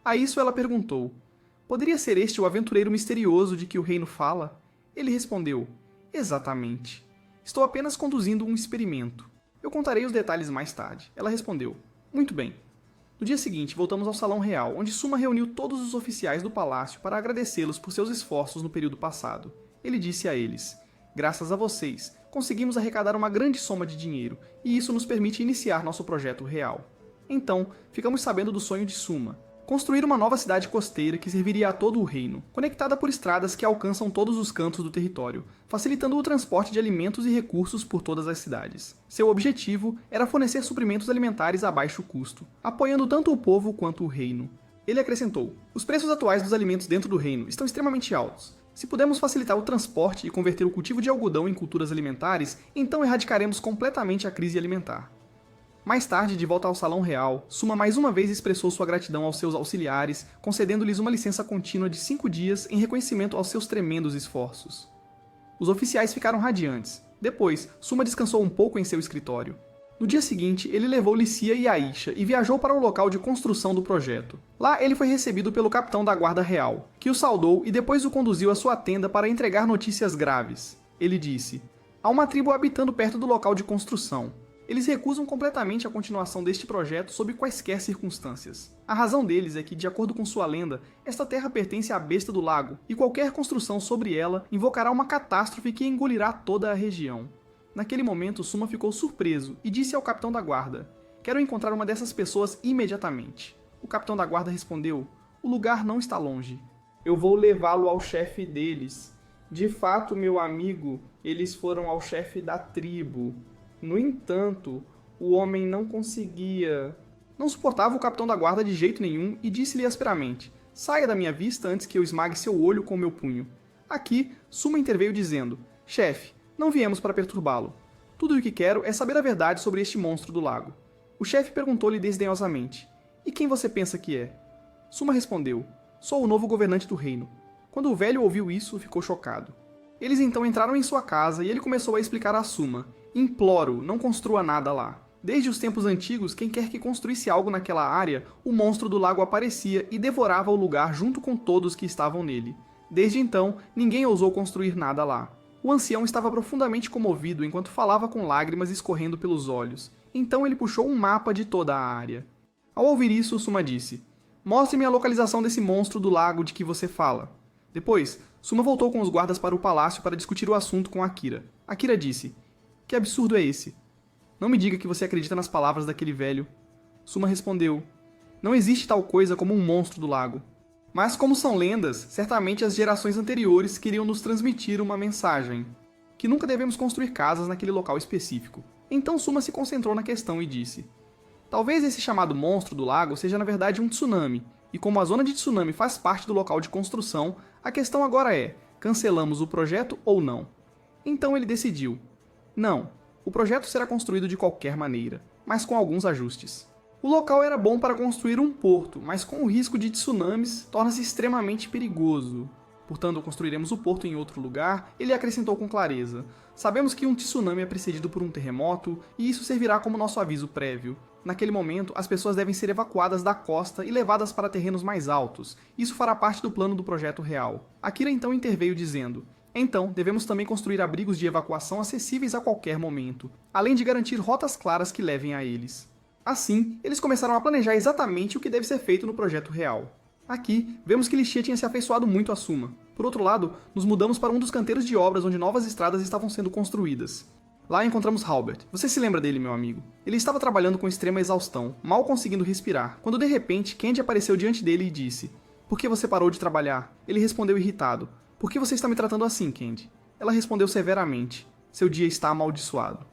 A isso ela perguntou: "Poderia ser este o aventureiro misterioso de que o reino fala?" Ele respondeu: "Exatamente. Estou apenas conduzindo um experimento. Eu contarei os detalhes mais tarde." Ela respondeu: "Muito bem." No dia seguinte, voltamos ao Salão Real, onde Suma reuniu todos os oficiais do palácio para agradecê-los por seus esforços no período passado. Ele disse a eles: "Graças a vocês, conseguimos arrecadar uma grande soma de dinheiro, e isso nos permite iniciar nosso projeto real." Então, ficamos sabendo do sonho de Suma: construir uma nova cidade costeira que serviria a todo o reino, conectada por estradas que alcançam todos os cantos do território, facilitando o transporte de alimentos e recursos por todas as cidades. Seu objetivo era fornecer suprimentos alimentares a baixo custo, apoiando tanto o povo quanto o reino. Ele acrescentou: "Os preços atuais dos alimentos dentro do reino estão extremamente altos. Se pudermos facilitar o transporte e converter o cultivo de algodão em culturas alimentares, então erradicaremos completamente a crise alimentar." Mais tarde, de volta ao Salão Real, Suma mais uma vez expressou sua gratidão aos seus auxiliares, concedendo-lhes uma licença contínua de 5 dias em reconhecimento aos seus tremendos esforços. Os oficiais ficaram radiantes. Depois, Suma descansou um pouco em seu escritório. No dia seguinte, ele levou Licia e Aisha e viajou para o local de construção do projeto. Lá, ele foi recebido pelo capitão da Guarda Real, que o saudou e depois o conduziu à sua tenda para entregar notícias graves. Ele disse: "Há uma tribo habitando perto do local de construção. Eles recusam completamente a continuação deste projeto sob quaisquer circunstâncias. A razão deles é que, de acordo com sua lenda, esta terra pertence à besta do lago, e qualquer construção sobre ela invocará uma catástrofe que engolirá toda a região. Naquele momento, Suma ficou surpreso e disse ao capitão da guarda: "Quero encontrar uma dessas pessoas imediatamente." O capitão da guarda respondeu: "O lugar não está longe. Eu vou levá-lo ao chefe deles. De fato, meu amigo, eles foram ao chefe da tribo. No entanto, o homem não conseguia." Não suportava o capitão da guarda de jeito nenhum e disse-lhe asperamente: "Saia da minha vista antes que eu esmague seu olho com meu punho." Aqui, Suma interveio dizendo: "Chefe, não viemos para perturbá-lo. Tudo o que quero é saber a verdade sobre este monstro do lago." O chefe perguntou-lhe desdenhosamente: "E quem você pensa que é?" Suma respondeu: "Sou o novo governante do reino." Quando o velho ouviu isso, ficou chocado. Eles então entraram em sua casa e ele começou a explicar a Suma: "Imploro, não construa nada lá. Desde os tempos antigos, quem quer que construísse algo naquela área, o monstro do lago aparecia e devorava o lugar junto com todos que estavam nele. Desde então, ninguém ousou construir nada lá." O ancião estava profundamente comovido enquanto falava com lágrimas escorrendo pelos olhos. Então ele puxou um mapa de toda a área. Ao ouvir isso, Suma disse: "Mostre-me a localização desse monstro do lago de que você fala." Depois, Suma voltou com os guardas para o palácio para discutir o assunto com Akira. Akira disse: "Que absurdo é esse? Não me diga que você acredita nas palavras daquele velho." Suma respondeu: "Não existe tal coisa como um monstro do lago. Mas como são lendas, certamente as gerações anteriores queriam nos transmitir uma mensagem, que nunca devemos construir casas naquele local específico." Então Suma se concentrou na questão e disse: "Talvez esse chamado monstro do lago seja na verdade um tsunami, e como a zona de tsunami faz parte do local de construção, a questão agora é: cancelamos o projeto ou não?" Então ele decidiu: "Não, o projeto será construído de qualquer maneira, mas com alguns ajustes." O local era bom para construir um porto, mas com o risco de tsunamis, torna-se extremamente perigoso. Portanto, construiremos o porto em outro lugar. Ele acrescentou com clareza: "Sabemos que um tsunami é precedido por um terremoto, e isso servirá como nosso aviso prévio. Naquele momento, as pessoas devem ser evacuadas da costa e levadas para terrenos mais altos. Isso fará parte do plano do projeto real." Akira então interveio dizendo: "Então, devemos também construir abrigos de evacuação acessíveis a qualquer momento, além de garantir rotas claras que levem a eles." Assim, eles começaram a planejar exatamente o que deve ser feito no projeto real. Aqui, vemos que Lixia tinha se afeiçoado muito a Suma. Por outro lado, nos mudamos para um dos canteiros de obras onde novas estradas estavam sendo construídas. Lá encontramos Halbert. Você se lembra dele, meu amigo? Ele estava trabalhando com extrema exaustão, mal conseguindo respirar, quando de repente Candy apareceu diante dele e disse: "Por que você parou de trabalhar?" Ele respondeu irritado: "Por que você está me tratando assim, Candy?" Ela respondeu severamente: "Seu dia está amaldiçoado."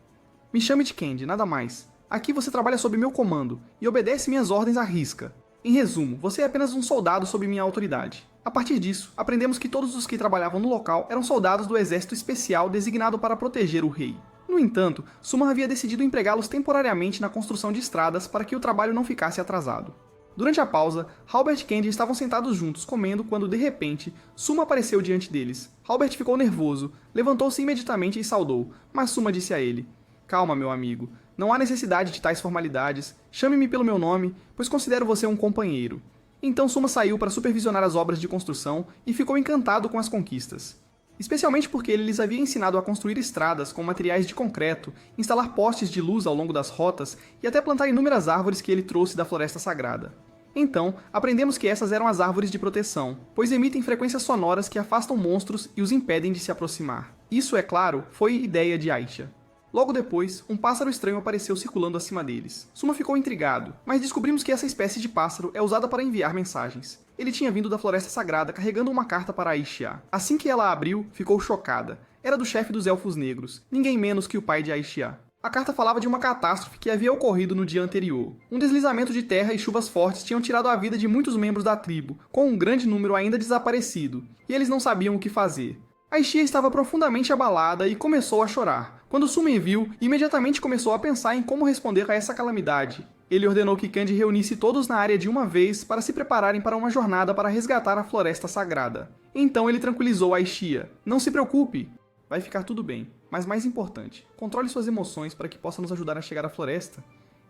"Me chame de Candy, nada mais. Aqui você trabalha sob meu comando e obedece minhas ordens à risca. Em resumo, você é apenas um soldado sob minha autoridade." A partir disso, aprendemos que todos os que trabalhavam no local eram soldados do exército especial designado para proteger o rei. No entanto, Suma havia decidido empregá-los temporariamente na construção de estradas para que o trabalho não ficasse atrasado. Durante a pausa, Halbert e Candy estavam sentados juntos comendo quando, de repente, Suma apareceu diante deles. Halbert ficou nervoso, levantou-se imediatamente e saudou, mas Suma disse a ele: "Calma, meu amigo. Não há necessidade de tais formalidades. Chame-me pelo meu nome, pois considero você um companheiro." Então Suma saiu para supervisionar as obras de construção e ficou encantado com as conquistas. Especialmente porque ele lhes havia ensinado a construir estradas com materiais de concreto, instalar postes de luz ao longo das rotas e até plantar inúmeras árvores que ele trouxe da Floresta Sagrada. Então, aprendemos que essas eram as árvores de proteção, pois emitem frequências sonoras que afastam monstros e os impedem de se aproximar. Isso, é claro, foi ideia de Aisha. Logo depois, um pássaro estranho apareceu circulando acima deles. Suma ficou intrigado, mas descobrimos que essa espécie de pássaro é usada para enviar mensagens. Ele tinha vindo da Floresta Sagrada carregando uma carta para Aishia. Assim que ela a abriu, ficou chocada. Era do chefe dos Elfos Negros, ninguém menos que o pai de Aishia. A carta falava de uma catástrofe que havia ocorrido no dia anterior. Um deslizamento de terra e chuvas fortes tinham tirado a vida de muitos membros da tribo, com um grande número ainda desaparecido, e eles não sabiam o que fazer. Aishia estava profundamente abalada e começou a chorar. Quando Sumen viu, imediatamente começou a pensar em como responder a essa calamidade. Ele ordenou que Candy reunisse todos na área de uma vez para se prepararem para uma jornada para resgatar a Floresta Sagrada. Então ele tranquilizou Aishia: "Não se preocupe, vai ficar tudo bem. Mas mais importante, controle suas emoções para que possa nos ajudar a chegar à floresta."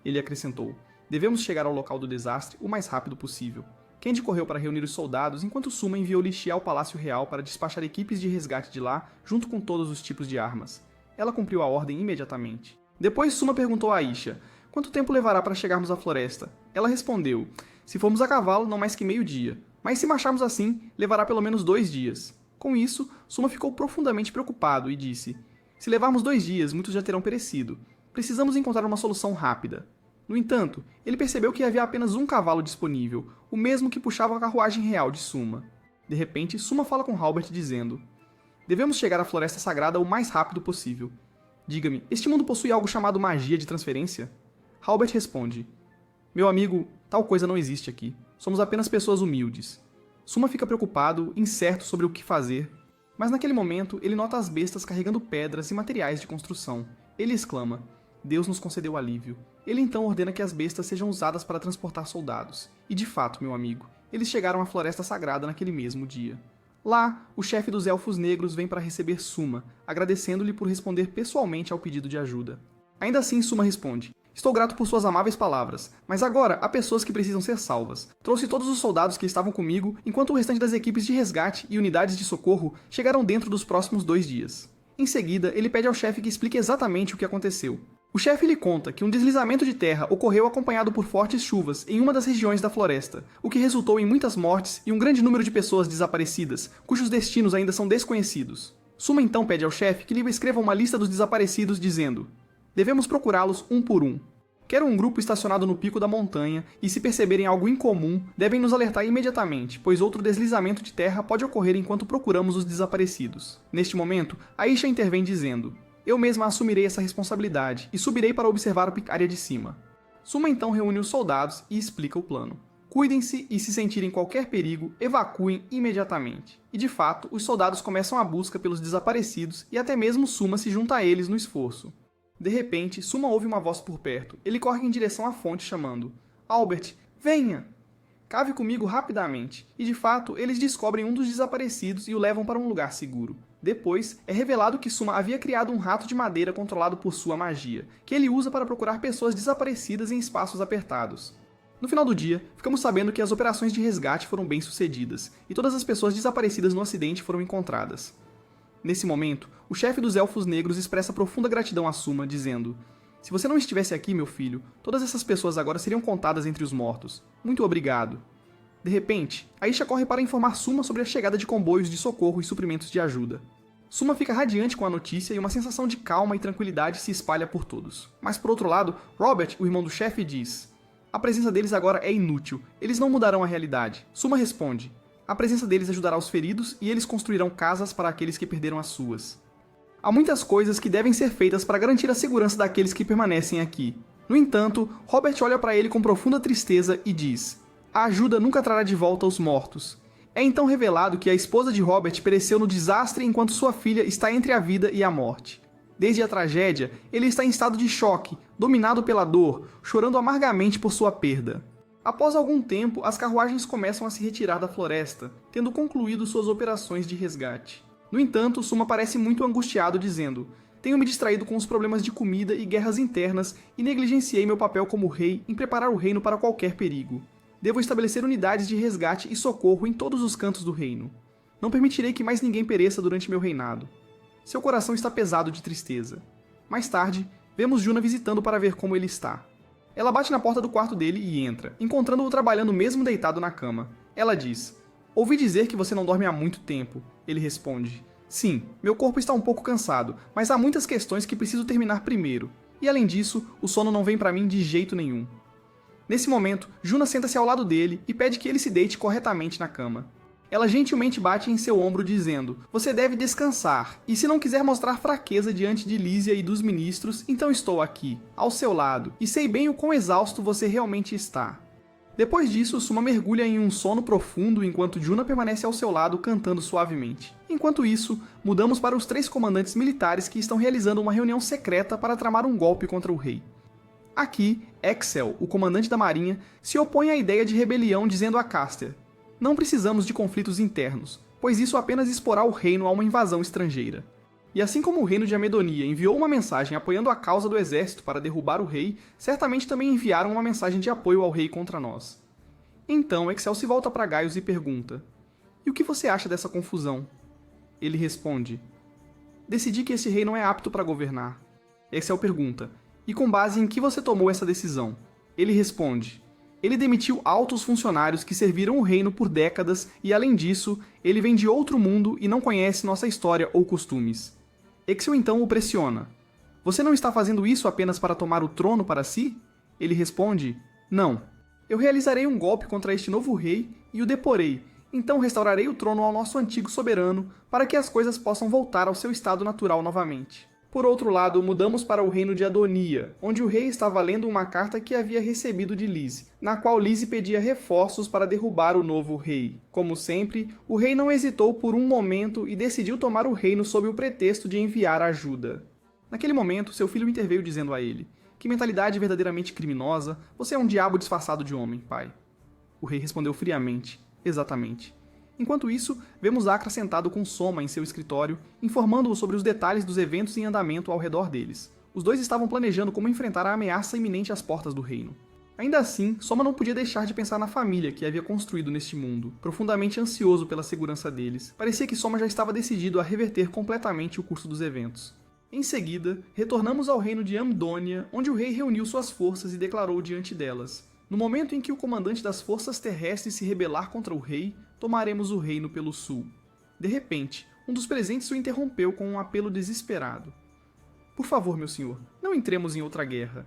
Ele acrescentou: "Devemos chegar ao local do desastre o mais rápido possível." Candy correu para reunir os soldados, enquanto Suma enviou Lixia ao Palácio Real para despachar equipes de resgate de lá, junto com todos os tipos de armas. Ela cumpriu a ordem imediatamente. Depois Suma perguntou a Aisha, quanto tempo levará para chegarmos à floresta? Ela respondeu, se formos a cavalo, não mais que meio-dia, mas se marcharmos assim, levará pelo menos 2 dias. Com isso, Suma ficou profundamente preocupado e disse, se levarmos 2 dias, muitos já terão perecido. Precisamos encontrar uma solução rápida. No entanto, ele percebeu que havia apenas um cavalo disponível, o mesmo que puxava a carruagem real de Suma. De repente, Suma fala com Halbert dizendo, devemos chegar à floresta sagrada o mais rápido possível. Diga-me, este mundo possui algo chamado magia de transferência? Halbert responde, meu amigo, tal coisa não existe aqui. Somos apenas pessoas humildes. Suma fica preocupado, incerto sobre o que fazer, mas naquele momento ele nota as bestas carregando pedras e materiais de construção. Ele exclama, Deus nos concedeu alívio. Ele então ordena que as bestas sejam usadas para transportar soldados. E de fato, meu amigo, eles chegaram à Floresta Sagrada naquele mesmo dia. Lá, o chefe dos Elfos Negros vem para receber Suma, agradecendo-lhe por responder pessoalmente ao pedido de ajuda. Ainda assim, Suma responde, estou grato por suas amáveis palavras, mas agora há pessoas que precisam ser salvas. Trouxe todos os soldados que estavam comigo, enquanto o restante das equipes de resgate e unidades de socorro chegarão dentro dos próximos 2 dias. Em seguida, ele pede ao chefe que explique exatamente o que aconteceu. O chefe lhe conta que um deslizamento de terra ocorreu acompanhado por fortes chuvas em uma das regiões da floresta, o que resultou em muitas mortes e um grande número de pessoas desaparecidas, cujos destinos ainda são desconhecidos. Suma então pede ao chefe que lhe escreva uma lista dos desaparecidos dizendo, devemos procurá-los um por um. Quero um grupo estacionado no pico da montanha e se perceberem algo incomum, devem nos alertar imediatamente, pois outro deslizamento de terra pode ocorrer enquanto procuramos os desaparecidos. Neste momento, Aisha intervém dizendo, eu mesma assumirei essa responsabilidade e subirei para observar a área de cima. Suma então reúne os soldados e explica o plano. Cuidem-se e se sentirem qualquer perigo, evacuem imediatamente. E de fato, os soldados começam a busca pelos desaparecidos e até mesmo Suma se junta a eles no esforço. De repente, Suma ouve uma voz por perto. Ele corre em direção à fonte chamando, Albert, venha! Cave comigo rapidamente. E de fato, eles descobrem um dos desaparecidos e o levam para um lugar seguro. Depois, é revelado que Suma havia criado um rato de madeira controlado por sua magia, que ele usa para procurar pessoas desaparecidas em espaços apertados. No final do dia, ficamos sabendo que as operações de resgate foram bem-sucedidas, e todas as pessoas desaparecidas no acidente foram encontradas. Nesse momento, o chefe dos Elfos Negros expressa profunda gratidão a Suma, dizendo, se você não estivesse aqui, meu filho, todas essas pessoas agora seriam contadas entre os mortos. Muito obrigado. De repente, Aisha corre para informar Suma sobre a chegada de comboios de socorro e suprimentos de ajuda. Suma fica radiante com a notícia e uma sensação de calma e tranquilidade se espalha por todos. Mas por outro lado, Robert, o irmão do chefe, diz, a presença deles agora é inútil, eles não mudarão a realidade. Suma responde, a presença deles ajudará os feridos e eles construirão casas para aqueles que perderam as suas. Há muitas coisas que devem ser feitas para garantir a segurança daqueles que permanecem aqui. No entanto, Robert olha para ele com profunda tristeza e diz, a ajuda nunca trará de volta os mortos. É então revelado que a esposa de Robert pereceu no desastre enquanto sua filha está entre a vida e a morte. Desde a tragédia, ele está em estado de choque, dominado pela dor, chorando amargamente por sua perda. Após algum tempo, as carruagens começam a se retirar da floresta, tendo concluído suas operações de resgate. No entanto, Suma parece muito angustiado, dizendo, tenho me distraído com os problemas de comida e guerras internas e negligenciei meu papel como rei em preparar o reino para qualquer perigo. Devo estabelecer unidades de resgate e socorro em todos os cantos do reino. Não permitirei que mais ninguém pereça durante meu reinado. Seu coração está pesado de tristeza. Mais tarde, vemos Juna visitando para ver como ele está. Ela bate na porta do quarto dele e entra, encontrando-o trabalhando mesmo deitado na cama. Ela diz, ouvi dizer que você não dorme há muito tempo. Ele responde, sim, meu corpo está um pouco cansado, mas há muitas questões que preciso terminar primeiro. E além disso, o sono não vem para mim de jeito nenhum. Nesse momento, Juna senta-se ao lado dele e pede que ele se deite corretamente na cama. Ela gentilmente bate em seu ombro dizendo, você deve descansar, e se não quiser mostrar fraqueza diante de Lísia e dos ministros, então estou aqui, ao seu lado, e sei bem o quão exausto você realmente está. Depois disso, Suma mergulha em um sono profundo enquanto Juna permanece ao seu lado cantando suavemente. Enquanto isso, mudamos para os 3 comandantes militares que estão realizando uma reunião secreta para tramar um golpe contra o rei. Aqui, Excel, o comandante da marinha, se opõe à ideia de rebelião dizendo a Caster, não precisamos de conflitos internos, pois isso apenas exporá o reino a uma invasão estrangeira. E assim como o reino de Amedonia enviou uma mensagem apoiando a causa do exército para derrubar o rei, certamente também enviaram uma mensagem de apoio ao rei contra nós. Então, Excel se volta para Gaius e pergunta, e o que você acha dessa confusão? Ele responde, decidi que esse rei não é apto para governar. Excel pergunta, E com base em que você tomou essa decisão? Ele responde: ele demitiu altos funcionários que serviram o reino por décadas e, além disso, ele vem de outro mundo e não conhece nossa história ou costumes. Exil então o pressiona: você não está fazendo isso apenas para tomar o trono para si? Ele responde: não. Eu realizarei um golpe contra este novo rei e o deporei, então restaurarei o trono ao nosso antigo soberano para que as coisas possam voltar ao seu estado natural novamente. Por outro lado, mudamos para o reino de Adonia, onde o rei estava lendo uma carta que havia recebido de Lise, na qual Lise pedia reforços para derrubar o novo rei. Como sempre, o rei não hesitou por um momento e decidiu tomar o reino sob o pretexto de enviar ajuda. Naquele momento, seu filho interveio dizendo a ele: que mentalidade verdadeiramente criminosa, você é um diabo disfarçado de homem, pai. O rei respondeu friamente: exatamente. Enquanto isso, vemos Acra sentado com Soma em seu escritório, informando-o sobre os detalhes dos eventos em andamento ao redor deles. Os dois estavam planejando como enfrentar a ameaça iminente às portas do reino. Ainda assim, Soma não podia deixar de pensar na família que havia construído neste mundo. Profundamente ansioso pela segurança deles, parecia que Soma já estava decidido a reverter completamente o curso dos eventos. Em seguida, retornamos ao reino de Amdônia, onde o rei reuniu suas forças e declarou diante delas: no momento em que o comandante das forças terrestres se rebelar contra o rei, tomaremos o reino pelo sul. De repente, um dos presentes o interrompeu com um apelo desesperado: por favor, meu senhor, não entremos em outra guerra.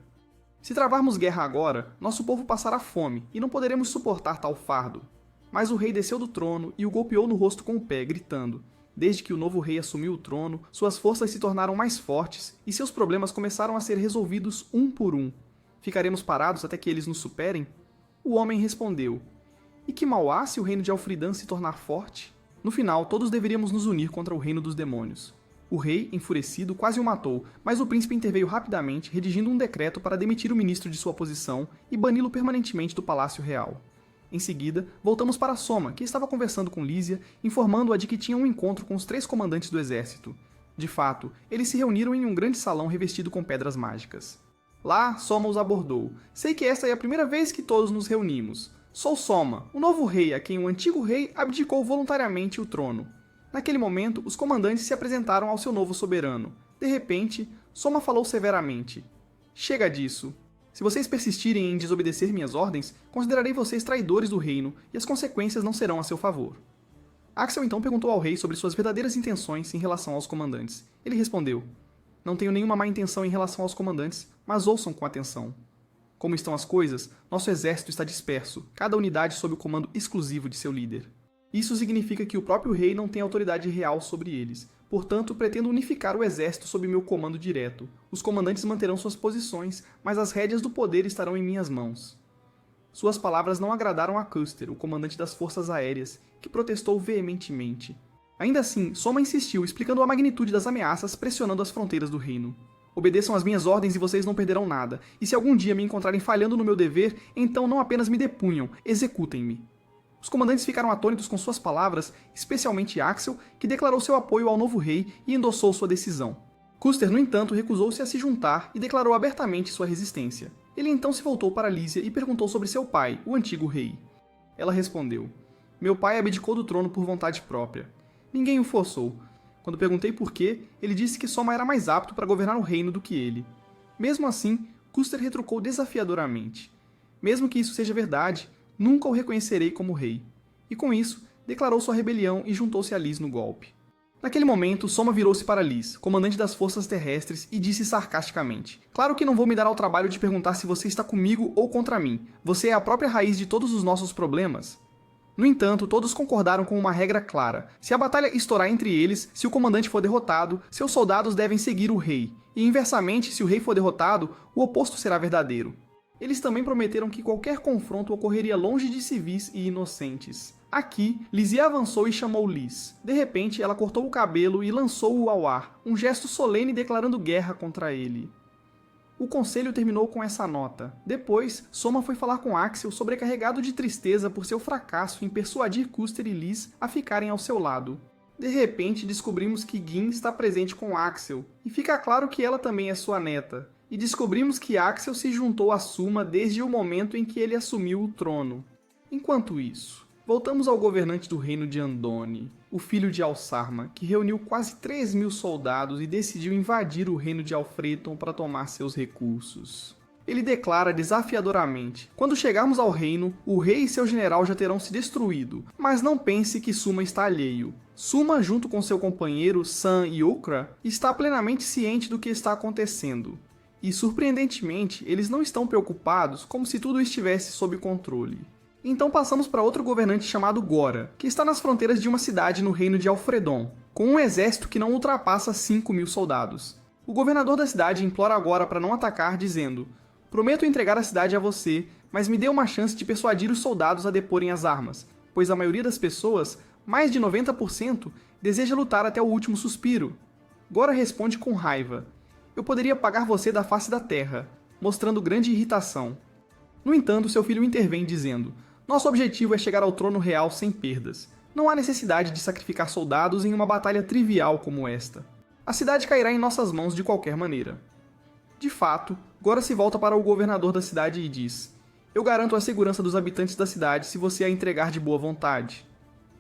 Se travarmos guerra agora, nosso povo passará fome e não poderemos suportar tal fardo. Mas o rei desceu do trono e o golpeou no rosto com o pé, gritando: desde que o novo rei assumiu o trono, suas forças se tornaram mais fortes e seus problemas começaram a ser resolvidos um por um. Ficaremos parados até que eles nos superem? O homem respondeu: e que mal há se o reino de Alfridan se tornar forte? No final, todos deveríamos nos unir contra o reino dos demônios. O rei, enfurecido, quase o matou, mas o príncipe interveio rapidamente, redigindo um decreto para demitir o ministro de sua posição e bani-lo permanentemente do palácio real. Em seguida, voltamos para Soma, que estava conversando com Lísia, informando-a de que tinha um encontro com os 3 comandantes do exército. De fato, eles se reuniram em um grande salão revestido com pedras mágicas. Lá, Soma os abordou: sei que esta é a primeira vez que todos nos reunimos. Sou Soma, o novo rei a quem o antigo rei abdicou voluntariamente o trono. Naquele momento, os comandantes se apresentaram ao seu novo soberano. De repente, Soma falou severamente: chega disso. Se vocês persistirem em desobedecer minhas ordens, considerarei vocês traidores do reino e as consequências não serão a seu favor. Axel então perguntou ao rei sobre suas verdadeiras intenções em relação aos comandantes. Ele respondeu: não tenho nenhuma má intenção em relação aos comandantes, mas ouçam com atenção. Como estão as coisas, nosso exército está disperso, cada unidade sob o comando exclusivo de seu líder. Isso significa que o próprio rei não tem autoridade real sobre eles. Portanto, pretendo unificar o exército sob meu comando direto. Os comandantes manterão suas posições, mas as rédeas do poder estarão em minhas mãos. Suas palavras não agradaram a Custer, o comandante das forças aéreas, que protestou veementemente. Ainda assim, Soma insistiu, explicando a magnitude das ameaças pressionando as fronteiras do reino. Obedeçam às minhas ordens e vocês não perderão nada, e se algum dia me encontrarem falhando no meu dever, então não apenas me depunham, executem-me. Os comandantes ficaram atônitos com suas palavras, especialmente Axel, que declarou seu apoio ao novo rei e endossou sua decisão. Custer, no entanto, recusou-se a se juntar e declarou abertamente sua resistência. Ele então se voltou para Lísia e perguntou sobre seu pai, o antigo rei. Ela respondeu: meu pai abdicou do trono por vontade própria. Ninguém o forçou. Quando perguntei por quê, ele disse que Soma era mais apto para governar o reino do que ele. Mesmo assim, Custer retrucou desafiadoramente: mesmo que isso seja verdade, nunca o reconhecerei como rei. E com isso, declarou sua rebelião e juntou-se a Lys no golpe. Naquele momento, Soma virou-se para Lys, comandante das forças terrestres, e disse sarcasticamente: claro que não vou me dar ao trabalho de perguntar se você está comigo ou contra mim. Você é a própria raiz de todos os nossos problemas. No entanto, todos concordaram com uma regra clara. Se a batalha estourar entre eles, se o comandante for derrotado, seus soldados devem seguir o rei. E inversamente, se o rei for derrotado, o oposto será verdadeiro. Eles também prometeram que qualquer confronto ocorreria longe de civis e inocentes. Aqui, Lísia avançou e chamou Lys. De repente, ela cortou o cabelo e lançou-o ao ar, um gesto solene declarando guerra contra ele. O conselho terminou com essa nota. Depois, Soma foi falar com Axel, sobrecarregado de tristeza por seu fracasso em persuadir Custer e Lys a ficarem ao seu lado. De repente, descobrimos que Gin está presente com Axel, e fica claro que ela também é sua neta. E descobrimos que Axel se juntou a Suma desde o momento em que ele assumiu o trono. Enquanto isso, voltamos ao governante do reino de Andoni. o filho de Alsarma, que reuniu quase 3.000 soldados e decidiu invadir o reino de Alfreton para tomar seus recursos. Ele declara desafiadoramente: quando chegarmos ao reino, o rei e seu general já terão se destruído, mas não pense que Suma está alheio. Suma, junto com seu companheiro San e Okra, está plenamente ciente do que está acontecendo. E, surpreendentemente, eles não estão preocupados como se tudo estivesse sob controle. Então passamos para outro governante chamado Gora, que está nas fronteiras de uma cidade no reino de Alfredon, com um exército que não ultrapassa 5.000 soldados. O governador da cidade implora Gora para não atacar, dizendo: prometo entregar a cidade a você, mas me dê uma chance de persuadir os soldados a deporem as armas, pois a maioria das pessoas, mais de 90%, deseja lutar até o último suspiro. Gora responde com raiva: eu poderia pagar você da face da terra, mostrando grande irritação. No entanto, seu filho intervém dizendo: nosso objetivo é chegar ao trono real sem perdas. Não há necessidade de sacrificar soldados em uma batalha trivial como esta. A cidade cairá em nossas mãos de qualquer maneira. De fato, Gora se volta para o governador da cidade e diz: eu garanto a segurança dos habitantes da cidade se você a entregar de boa vontade.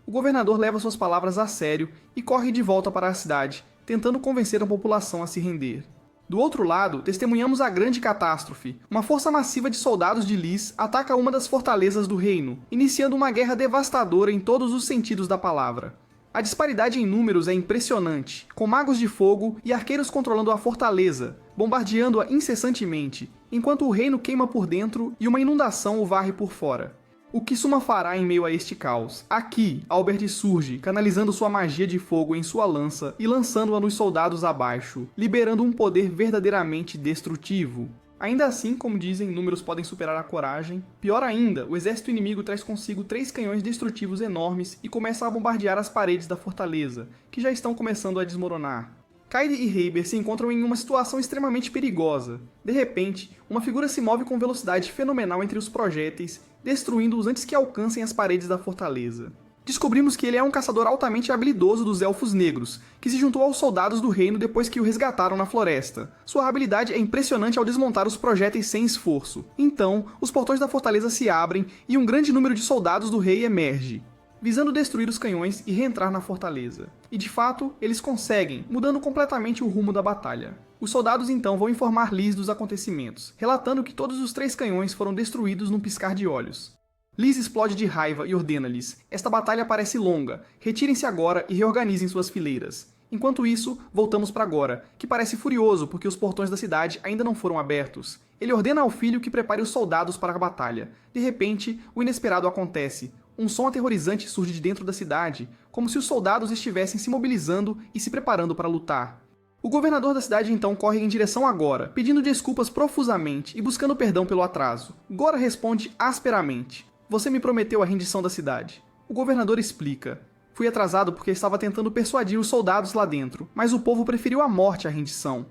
O governador leva suas palavras a sério e corre de volta para a cidade, tentando convencer a população a se render. Do outro lado, testemunhamos a grande catástrofe. Uma força massiva de soldados de Lys ataca uma das fortalezas do reino, iniciando uma guerra devastadora em todos os sentidos da palavra. A disparidade em números é impressionante, com magos de fogo e arqueiros controlando a fortaleza, bombardeando-a incessantemente, enquanto o reino queima por dentro e uma inundação o varre por fora. O que Suma fará em meio a este caos? Aqui, Albert surge, canalizando sua magia de fogo em sua lança e lançando-a nos soldados abaixo, liberando um poder verdadeiramente destrutivo. Ainda assim, como dizem, números podem superar a coragem. Pior ainda, o exército inimigo traz consigo 3 canhões destrutivos enormes e começa a bombardear as paredes da fortaleza, que já estão começando a desmoronar. Kaede e Heiber se encontram em uma situação extremamente perigosa. De repente, uma figura se move com velocidade fenomenal entre os projéteis, destruindo-os antes que alcancem as paredes da fortaleza. Descobrimos que ele é um caçador altamente habilidoso dos Elfos Negros, que se juntou aos soldados do reino depois que o resgataram na floresta. Sua habilidade é impressionante ao desmontar os projéteis sem esforço. Então, os portões da fortaleza se abrem e um grande número de soldados do rei emerge, visando destruir os canhões e reentrar na fortaleza. E de fato, eles conseguem, mudando completamente o rumo da batalha. Os soldados então vão informar Lys dos acontecimentos, relatando que todos os 3 canhões foram destruídos num piscar de olhos. Lys explode de raiva e ordena-lhes: esta batalha parece longa, retirem-se agora e reorganizem suas fileiras. Enquanto isso, voltamos para Gora, que parece furioso porque os portões da cidade ainda não foram abertos. Ele ordena ao filho que prepare os soldados para a batalha. De repente, o inesperado acontece. Um som aterrorizante surge de dentro da cidade, como se os soldados estivessem se mobilizando e se preparando para lutar. O governador da cidade então corre em direção a Gora, pedindo desculpas profusamente e buscando perdão pelo atraso. Gora responde asperamente: você me prometeu a rendição da cidade. O governador explica: fui atrasado porque estava tentando persuadir os soldados lá dentro, mas o povo preferiu a morte à rendição.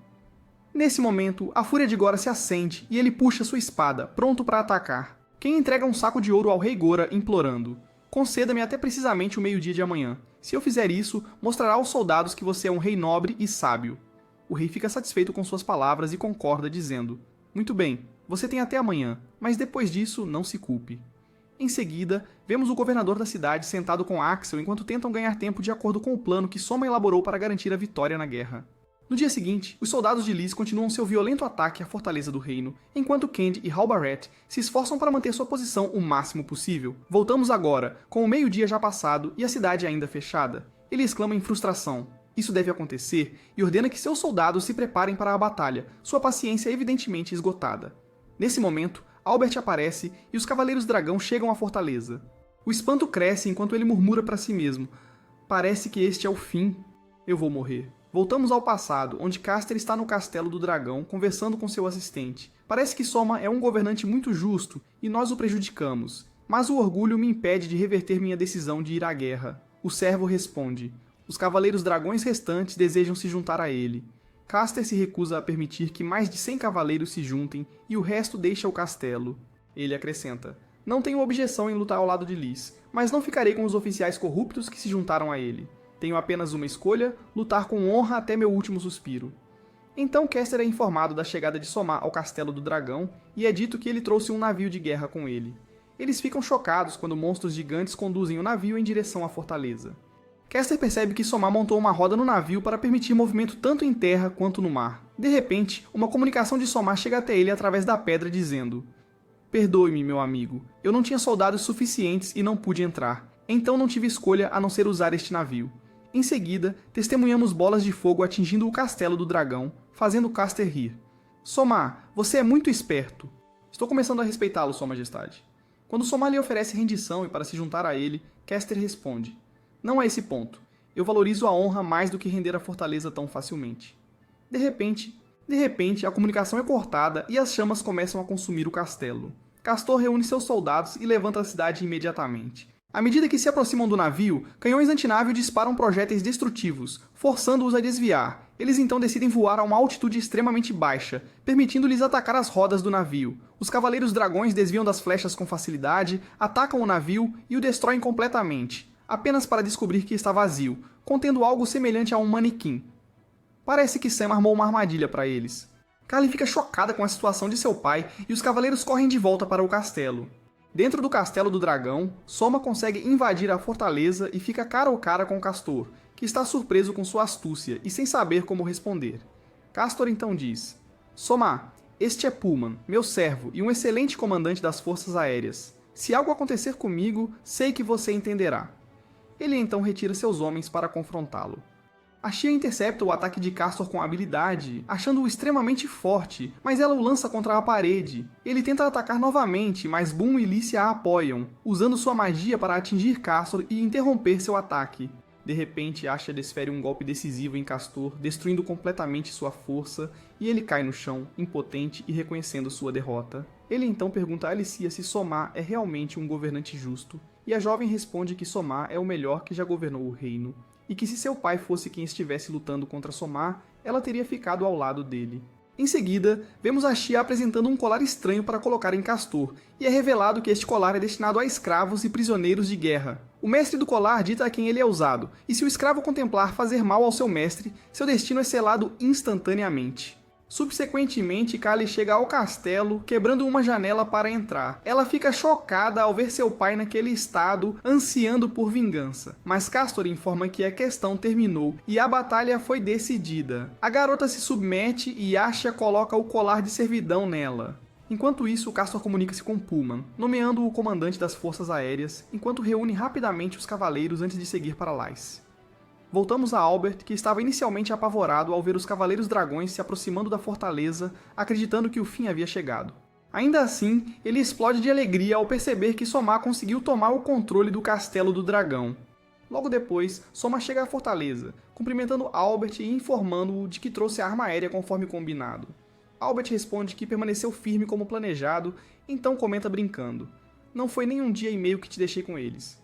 Nesse momento, a fúria de Gora se acende e ele puxa sua espada, pronto para atacar. Quem entrega um saco de ouro ao rei Gora, implorando: conceda-me até precisamente o meio-dia de amanhã. Se eu fizer isso, mostrará aos soldados que você é um rei nobre e sábio. O rei fica satisfeito com suas palavras e concorda, dizendo: muito bem, você tem até amanhã, mas depois disso não se culpe. Em seguida, vemos o governador da cidade sentado com Axel enquanto tentam ganhar tempo de acordo com o plano que Soma elaborou para garantir a vitória na guerra. No dia seguinte, os soldados de Lys continuam seu violento ataque à fortaleza do reino, enquanto Kend e Halbarret se esforçam para manter sua posição o máximo possível. Voltamos agora, com o meio-dia já passado e a cidade ainda fechada. Ele exclama em frustração: isso deve acontecer, e ordena que seus soldados se preparem para a batalha, sua paciência evidentemente esgotada. Nesse momento, Albert aparece e os Cavaleiros Dragão chegam à fortaleza. O espanto cresce enquanto ele murmura para si mesmo: parece que este é o fim. Eu vou morrer. Voltamos ao passado, onde Caster está no castelo do dragão, conversando com seu assistente. Parece que Soma é um governante muito justo, e nós o prejudicamos. Mas o orgulho me impede de reverter minha decisão de ir à guerra. O servo responde: os Cavaleiros Dragões restantes desejam se juntar a ele. Caster se recusa a permitir que mais de 100 cavaleiros se juntem, e o resto deixa o castelo. Ele acrescenta: não tenho objeção em lutar ao lado de Lys, mas não ficarei com os oficiais corruptos que se juntaram a ele. Tenho apenas uma escolha: lutar com honra até meu último suspiro. Então Caster é informado da chegada de Soma ao Castelo do Dragão, e é dito que ele trouxe um navio de guerra com ele. Eles ficam chocados quando monstros gigantes conduzem o navio em direção à fortaleza. Caster percebe que Somar montou uma roda no navio para permitir movimento tanto em terra quanto no mar. De repente, uma comunicação de Somar chega até ele através da pedra dizendo: "Perdoe-me, meu amigo. Eu não tinha soldados suficientes e não pude entrar. Então não tive escolha a não ser usar este navio." Em seguida, testemunhamos bolas de fogo atingindo o castelo do dragão, fazendo Caster rir. "Somar, você é muito esperto." "Estou começando a respeitá-lo, Sua Majestade." Quando Somar lhe oferece rendição e para se juntar a ele, Caster responde: "Não é esse ponto. Eu valorizo a honra mais do que render a fortaleza tão facilmente." De repente, a comunicação é cortada e as chamas começam a consumir o castelo. Castor reúne seus soldados e levanta a cidade imediatamente. À medida que se aproximam do navio, canhões antinávio disparam projéteis destrutivos, forçando-os a desviar. Eles então decidem voar a uma altitude extremamente baixa, permitindo-lhes atacar as rodas do navio. Os cavaleiros dragões desviam das flechas com facilidade, atacam o navio e o destroem completamente, apenas para descobrir que está vazio, contendo algo semelhante a um manequim. Parece que Sam armou uma armadilha para eles. Karli fica chocada com a situação de seu pai e os cavaleiros correm de volta para o castelo. Dentro do castelo do dragão, Soma consegue invadir a fortaleza e fica cara a cara com Castor, que está surpreso com sua astúcia e sem saber como responder. Castor então diz: "Soma, este é Pullman, meu servo e um excelente comandante das forças aéreas. Se algo acontecer comigo, sei que você entenderá." Ele então retira seus homens para confrontá-lo. Ashia intercepta o ataque de Castor com habilidade, achando-o extremamente forte, mas ela o lança contra a parede. Ele tenta atacar novamente, mas Boom e Lícia a apoiam, usando sua magia para atingir Castor e interromper seu ataque. De repente, Ashia desfere um golpe decisivo em Castor, destruindo completamente sua força, e ele cai no chão, impotente e reconhecendo sua derrota. Ele então pergunta a Alicia se Somar é realmente um governante justo, e a jovem responde que Somar é o melhor que já governou o reino, e que se seu pai fosse quem estivesse lutando contra Somar, ela teria ficado ao lado dele. Em seguida, vemos Ashia apresentando um colar estranho para colocar em Castor, e é revelado que este colar é destinado a escravos e prisioneiros de guerra. O mestre do colar dita a quem ele é usado, e se o escravo contemplar fazer mal ao seu mestre, seu destino é selado instantaneamente. Subsequentemente, Karli chega ao castelo, quebrando uma janela para entrar. Ela fica chocada ao ver seu pai naquele estado, ansiando por vingança. Mas Castor informa que a questão terminou e a batalha foi decidida. A garota se submete e Ashia coloca o colar de servidão nela. Enquanto isso, Castor comunica-se com Pullman, nomeando-o comandante das forças aéreas, enquanto reúne rapidamente os cavaleiros antes de seguir para Lys. Voltamos a Albert, que estava inicialmente apavorado ao ver os Cavaleiros Dragões se aproximando da fortaleza, acreditando que o fim havia chegado. Ainda assim, ele explode de alegria ao perceber que Somar conseguiu tomar o controle do Castelo do Dragão. Logo depois, Somar chega à fortaleza, cumprimentando Albert e informando-o de que trouxe a arma aérea conforme combinado. Albert responde que permaneceu firme como planejado, então comenta brincando: "Não foi nem um dia e meio que te deixei com eles."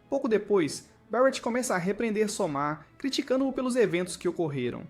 Pouco depois, Barrett começa a repreender Somar, criticando-o pelos eventos que ocorreram.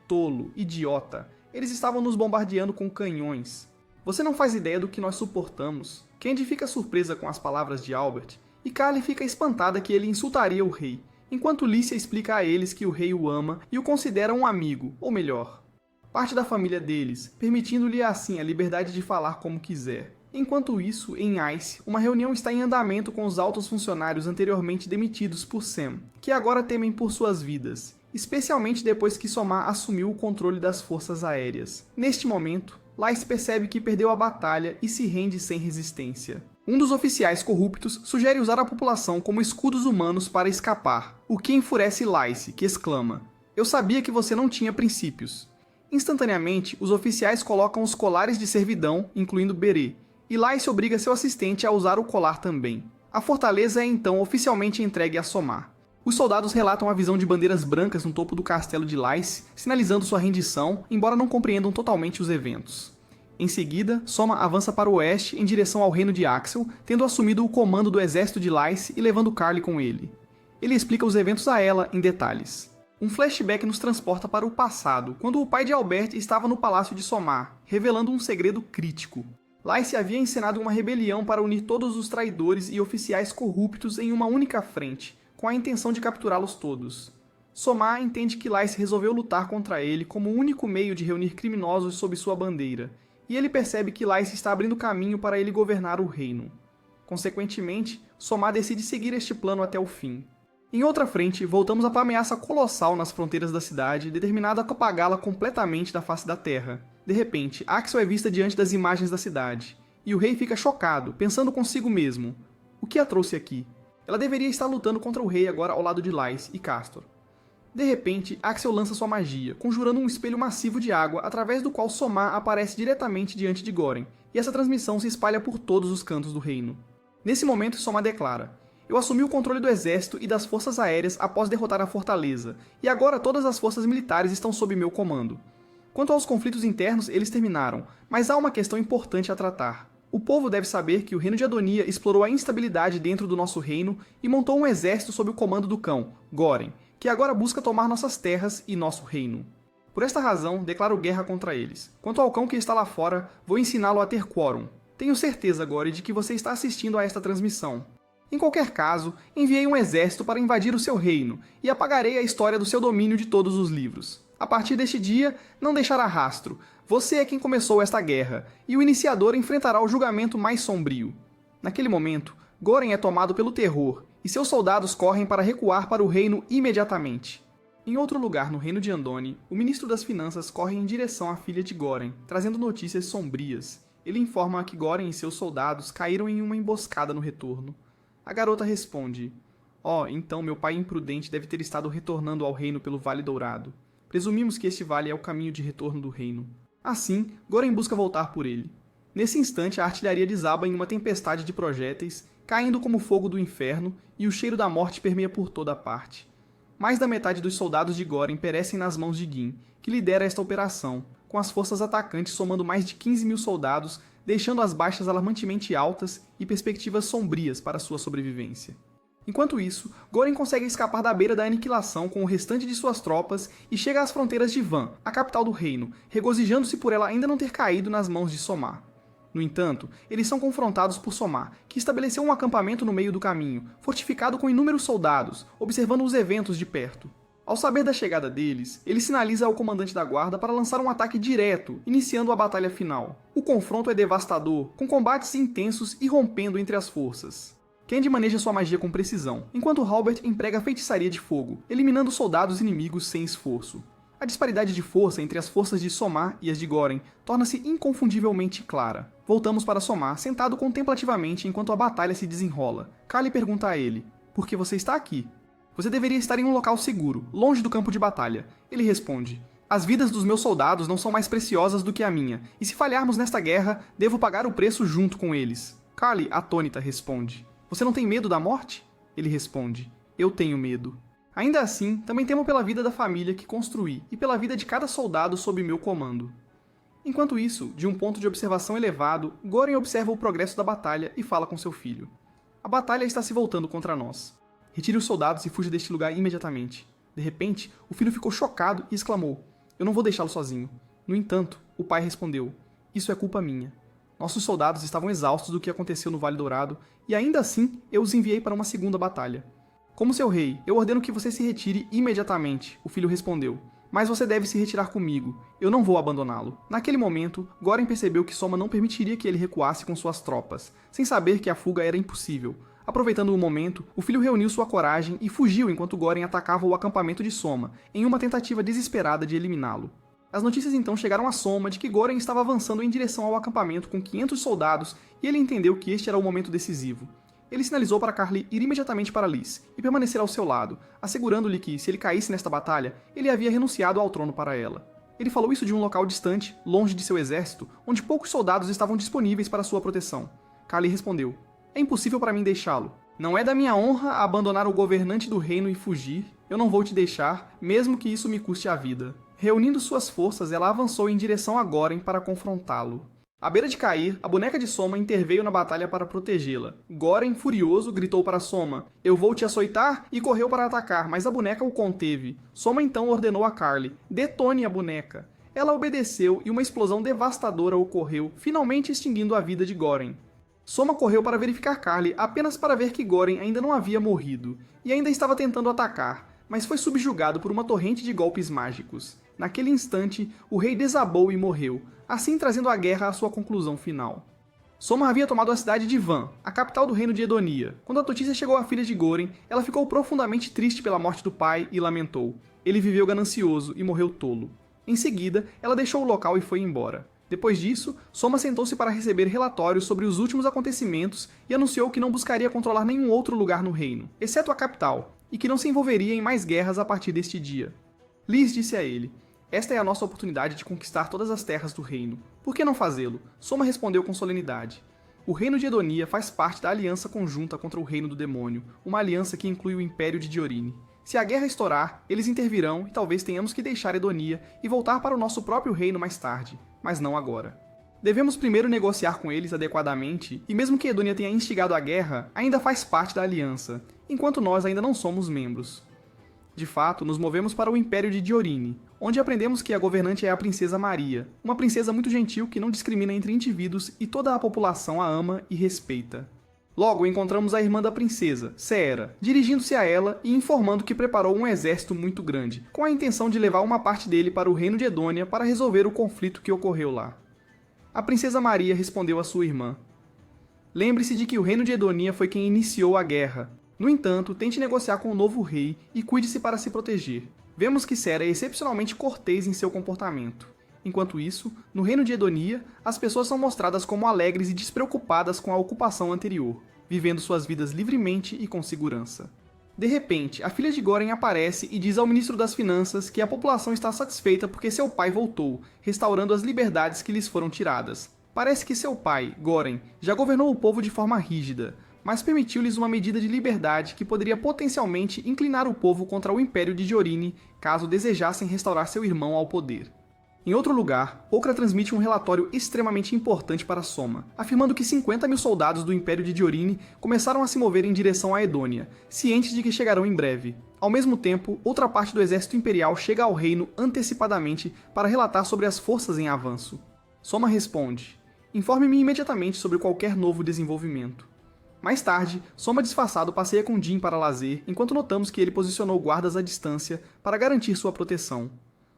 "Tolo, idiota, eles estavam nos bombardeando com canhões. Você não faz ideia do que nós suportamos." Candy fica surpresa com as palavras de Albert, e Karli fica espantada que ele insultaria o rei, enquanto Lícia explica a eles que o rei o ama e o considera um amigo, ou melhor, parte da família deles, permitindo-lhe assim a liberdade de falar como quiser. Enquanto isso, em Ice, uma reunião está em andamento com os altos funcionários anteriormente demitidos por Sam, que agora temem por suas vidas, especialmente depois que Somar assumiu o controle das forças aéreas. Neste momento, Lys percebe que perdeu a batalha e se rende sem resistência. Um dos oficiais corruptos sugere usar a população como escudos humanos para escapar, o que enfurece Lys, que exclama: "Eu sabia que você não tinha princípios." Instantaneamente, os oficiais colocam os colares de servidão, incluindo Beret, e Lys obriga seu assistente a usar o colar também. A fortaleza é então oficialmente entregue a Somar. Os soldados relatam a visão de bandeiras brancas no topo do castelo de Lys, sinalizando sua rendição, embora não compreendam totalmente os eventos. Em seguida, Soma avança para o oeste em direção ao reino de Axel, tendo assumido o comando do exército de Lys e levando Karli com ele. Ele explica os eventos a ela em detalhes. Um flashback nos transporta para o passado, quando o pai de Albert estava no palácio de Somar, revelando um segredo crítico. Lys havia encenado uma rebelião para unir todos os traidores e oficiais corruptos em uma única frente, com a intenção de capturá-los todos. Somar entende que Lys resolveu lutar contra ele como o único meio de reunir criminosos sob sua bandeira, e ele percebe que Lys está abrindo caminho para ele governar o reino. Consequentemente, Somar decide seguir este plano até o fim. Em outra frente, voltamos para a ameaça colossal nas fronteiras da cidade, determinada a apagá-la completamente da face da terra. De repente, Axel é vista diante das imagens da cidade, e o rei fica chocado, pensando consigo mesmo. O que a trouxe aqui? Ela deveria estar lutando contra o rei agora ao lado de Lys e Castor. De repente, Axel lança sua magia, conjurando um espelho massivo de água através do qual Somar aparece diretamente diante de Goren, e essa transmissão se espalha por todos os cantos do reino. Nesse momento, Somar declara: "Eu assumi o controle do exército e das forças aéreas após derrotar a fortaleza, e agora todas as forças militares estão sob meu comando. Quanto aos conflitos internos, eles terminaram, mas há uma questão importante a tratar. O povo deve saber que o reino de Adonia explorou a instabilidade dentro do nosso reino e montou um exército sob o comando do cão, Goren, que agora busca tomar nossas terras e nosso reino. Por esta razão, declaro guerra contra eles. Quanto ao cão que está lá fora, vou ensiná-lo a ter quórum. Tenho certeza, Gore, de que você está assistindo a esta transmissão. Em qualquer caso, enviei um exército para invadir o seu reino, e apagarei a história do seu domínio de todos os livros. A partir deste dia, não deixará rastro. Você é quem começou esta guerra, e o iniciador enfrentará o julgamento mais sombrio." Naquele momento, Goren é tomado pelo terror, e seus soldados correm para recuar para o reino imediatamente. Em outro lugar no reino de Andoni, o ministro das finanças corre em direção à filha de Goren, trazendo notícias sombrias. Ele informa que Goren e seus soldados caíram em uma emboscada no retorno. A garota responde: "Oh, então meu pai imprudente deve ter estado retornando ao reino pelo Vale Dourado. Presumimos que este vale é o caminho de retorno do reino." Assim, Goren busca voltar por ele. Nesse instante, a artilharia desaba em uma tempestade de projéteis, caindo como fogo do inferno, e o cheiro da morte permeia por toda a parte. Mais da metade dos soldados de Goren perecem nas mãos de Gin, que lidera esta operação, com as forças atacantes somando mais de 15.000 soldados, deixando as baixas alarmantemente altas e perspectivas sombrias para sua sobrevivência. Enquanto isso, Goren consegue escapar da beira da aniquilação com o restante de suas tropas e chega às fronteiras de Van, a capital do reino, regozijando-se por ela ainda não ter caído nas mãos de Somar. No entanto, eles são confrontados por Somar, que estabeleceu um acampamento no meio do caminho, fortificado com inúmeros soldados, observando os eventos de perto. Ao saber da chegada deles, ele sinaliza ao comandante da guarda para lançar um ataque direto, iniciando a batalha final. O confronto é devastador, com combates intensos e rompendo entre as forças. Candy maneja sua magia com precisão, enquanto Halbert emprega a feitiçaria de fogo, eliminando soldados inimigos sem esforço. A disparidade de força entre as forças de Somar e as de Goren torna-se inconfundivelmente clara. Voltamos para Somar, sentado contemplativamente enquanto a batalha se desenrola. Karli pergunta a ele: "Por que você está aqui?" "Você deveria estar em um local seguro, longe do campo de batalha." Ele responde: "As vidas dos meus soldados não são mais preciosas do que a minha, e se falharmos nesta guerra, devo pagar o preço junto com eles." Karli, atônita, responde: "Você não tem medo da morte?" Ele responde: "Eu tenho medo. Ainda assim, também temo pela vida da família que construí e pela vida de cada soldado sob meu comando." Enquanto isso, de um ponto de observação elevado, Goren observa o progresso da batalha e fala com seu filho: "A batalha está se voltando contra nós. Retire os soldados e fuja deste lugar imediatamente." De repente, o filho ficou chocado e exclamou: "Eu não vou deixá-lo sozinho." No entanto, o pai respondeu: "Isso é culpa minha. Nossos soldados estavam exaustos do que aconteceu no Vale Dourado, e ainda assim eu os enviei para uma segunda batalha." "Como seu rei, eu ordeno que você se retire imediatamente," o filho respondeu. "Mas você deve se retirar comigo. Eu não vou abandoná-lo." Naquele momento, Goren percebeu que Soma não permitiria que ele recuasse com suas tropas, sem saber que a fuga era impossível. Aproveitando o momento, o filho reuniu sua coragem e fugiu enquanto Goren atacava o acampamento de Soma, em uma tentativa desesperada de eliminá-lo. As notícias então chegaram a Soma de que Goren estava avançando em direção ao acampamento com 500 soldados e ele entendeu que este era o momento decisivo. Ele sinalizou para Karli ir imediatamente para Lys e permanecer ao seu lado, assegurando-lhe que, se ele caísse nesta batalha, ele havia renunciado ao trono para ela. Ele falou isso de um local distante, longe de seu exército, onde poucos soldados estavam disponíveis para sua proteção. Karli respondeu: "É impossível para mim deixá-lo. Não é da minha honra abandonar o governante do reino e fugir. Eu não vou te deixar, mesmo que isso me custe a vida." Reunindo suas forças, ela avançou em direção a Goren para confrontá-lo. À beira de cair, a boneca de Soma interveio na batalha para protegê-la. Goren, furioso, gritou para Soma: "Eu vou te açoitar!" e correu para atacar, mas a boneca o conteve. Soma então ordenou a Karli: "Detone a boneca." Ela obedeceu e uma explosão devastadora ocorreu, finalmente extinguindo a vida de Goren. Soma correu para verificar Karli apenas para ver que Goren ainda não havia morrido, e ainda estava tentando atacar, mas foi subjugado por uma torrente de golpes mágicos. Naquele instante, o rei desabou e morreu, assim trazendo a guerra à sua conclusão final. Soma havia tomado a cidade de Van, a capital do reino de Edonia. Quando a notícia chegou à filha de Goren, ela ficou profundamente triste pela morte do pai e lamentou. Ele viveu ganancioso e morreu tolo. Em seguida, ela deixou o local e foi embora. Depois disso, Soma sentou-se para receber relatórios sobre os últimos acontecimentos e anunciou que não buscaria controlar nenhum outro lugar no reino, exceto a capital, e que não se envolveria em mais guerras a partir deste dia. Lys disse a ele: "Esta é a nossa oportunidade de conquistar todas as terras do reino. Por que não fazê-lo?" Soma respondeu com solenidade. O reino de Edonia faz parte da aliança conjunta contra o reino do demônio, uma aliança que inclui o Império de Diorine. Se a guerra estourar, eles intervirão e talvez tenhamos que deixar Edonia e voltar para o nosso próprio reino mais tarde, mas não agora. Devemos primeiro negociar com eles adequadamente, e mesmo que Edonia tenha instigado a guerra, ainda faz parte da aliança, enquanto nós ainda não somos membros. De fato, nos movemos para o Império de Diorine, onde aprendemos que a governante é a princesa Maria, uma princesa muito gentil que não discrimina entre indivíduos e toda a população a ama e respeita. Logo, encontramos a irmã da princesa, Seera, dirigindo-se a ela e informando que preparou um exército muito grande, com a intenção de levar uma parte dele para o reino de Edonia para resolver o conflito que ocorreu lá. A princesa Maria respondeu à sua irmã: "Lembre-se de que o reino de Edonia foi quem iniciou a guerra. No entanto, tente negociar com o novo rei e cuide-se para se proteger. Vemos que Seera é excepcionalmente cortês em seu comportamento. Enquanto isso, no reino de Edonia, as pessoas são mostradas como alegres e despreocupadas com a ocupação anterior, vivendo suas vidas livremente e com segurança." De repente, a filha de Goren aparece e diz ao ministro das Finanças que a população está satisfeita porque seu pai voltou, restaurando as liberdades que lhes foram tiradas. Parece que seu pai, Goren, já governou o povo de forma rígida, mas permitiu-lhes uma medida de liberdade que poderia potencialmente inclinar o povo contra o Império de Diorine, caso desejassem restaurar seu irmão ao poder. Em outro lugar, Okra transmite um relatório extremamente importante para Soma, afirmando que 50.000 soldados do Império de Diorine começaram a se mover em direção a Edonia, cientes de que chegarão em breve. Ao mesmo tempo, outra parte do exército imperial chega ao reino antecipadamente para relatar sobre as forças em avanço. Soma responde: "Informe-me imediatamente sobre qualquer novo desenvolvimento." Mais tarde, Soma disfarçado passeia com Jin para lazer, enquanto notamos que ele posicionou guardas à distância para garantir sua proteção.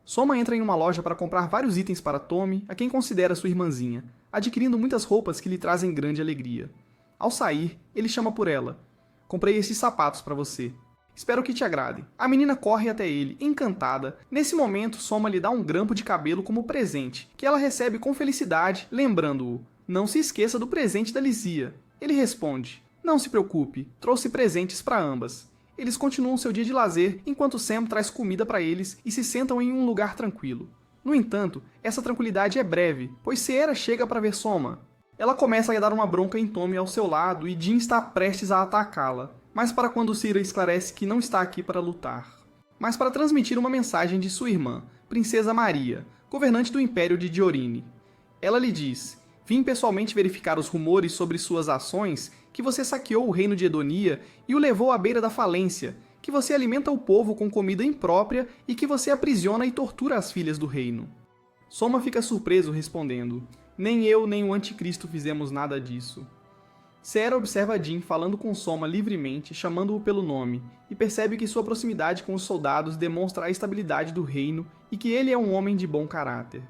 Soma entra em uma loja para comprar vários itens para Tommy, a quem considera sua irmãzinha, adquirindo muitas roupas que lhe trazem grande alegria. Ao sair, ele chama por ela: "Comprei esses sapatos para você. Espero que te agradem." A menina corre até ele, encantada. Nesse momento, Soma lhe dá um grampo de cabelo como presente, que ela recebe com felicidade, lembrando-o: "Não se esqueça do presente da Lizia." Ele responde: "Não se preocupe, trouxe presentes para ambas." Eles continuam seu dia de lazer enquanto Sam traz comida para eles e se sentam em um lugar tranquilo. No entanto, essa tranquilidade é breve, pois Seera chega para ver Soma. Ela começa a dar uma bronca em Tommy ao seu lado e Jin está prestes a atacá-la, mas para quando Seera esclarece que não está aqui para lutar, mas para transmitir uma mensagem de sua irmã, Princesa Maria, governante do Império de Diorine. Ela lhe diz: "Vim pessoalmente verificar os rumores sobre suas ações, que você saqueou o reino de Edonia e o levou à beira da falência, que você alimenta o povo com comida imprópria e que você aprisiona e tortura as filhas do reino." Soma fica surpreso, respondendo: "Nem eu nem o anticristo fizemos nada disso." Seera observa Jin falando com Soma livremente, chamando-o pelo nome, e percebe que sua proximidade com os soldados demonstra a estabilidade do reino e que ele é um homem de bom caráter.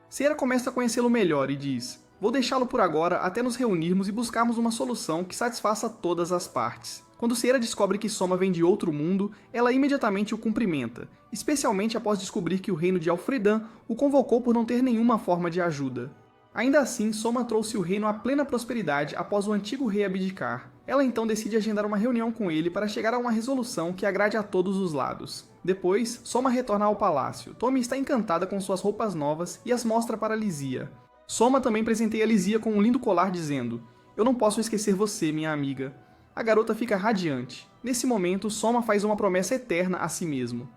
Seera começa a conhecê-lo melhor e diz: "Vou deixá-lo por agora até nos reunirmos e buscarmos uma solução que satisfaça todas as partes." Quando Seera descobre que Soma vem de outro mundo, ela imediatamente o cumprimenta, especialmente após descobrir que o reino de Alfredan o convocou por não ter nenhuma forma de ajuda. Ainda assim, Soma trouxe o reino à plena prosperidade após o antigo rei abdicar. Ela então decide agendar uma reunião com ele para chegar a uma resolução que agrade a todos os lados. Depois, Soma retorna ao palácio. Tommy está encantada com suas roupas novas e as mostra para Lizia. Soma também presenteia Lizia com um lindo colar dizendo: "Eu não posso esquecer você, minha amiga." A garota fica radiante. Nesse momento, Soma faz uma promessa eterna a si mesmo: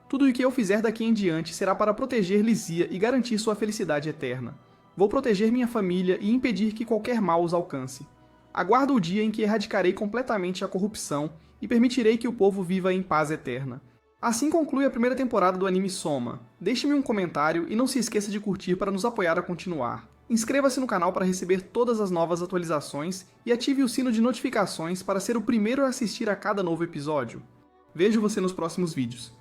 "Tudo o que eu fizer daqui em diante será para proteger Lizia e garantir sua felicidade eterna. Vou proteger minha família e impedir que qualquer mal os alcance. Aguardo o dia em que erradicarei completamente a corrupção e permitirei que o povo viva em paz eterna." Assim conclui a primeira temporada do anime Soma. Deixe-me um comentário e não se esqueça de curtir para nos apoiar a continuar. Inscreva-se no canal para receber todas as novas atualizações e ative o sino de notificações para ser o primeiro a assistir a cada novo episódio. Vejo você nos próximos vídeos.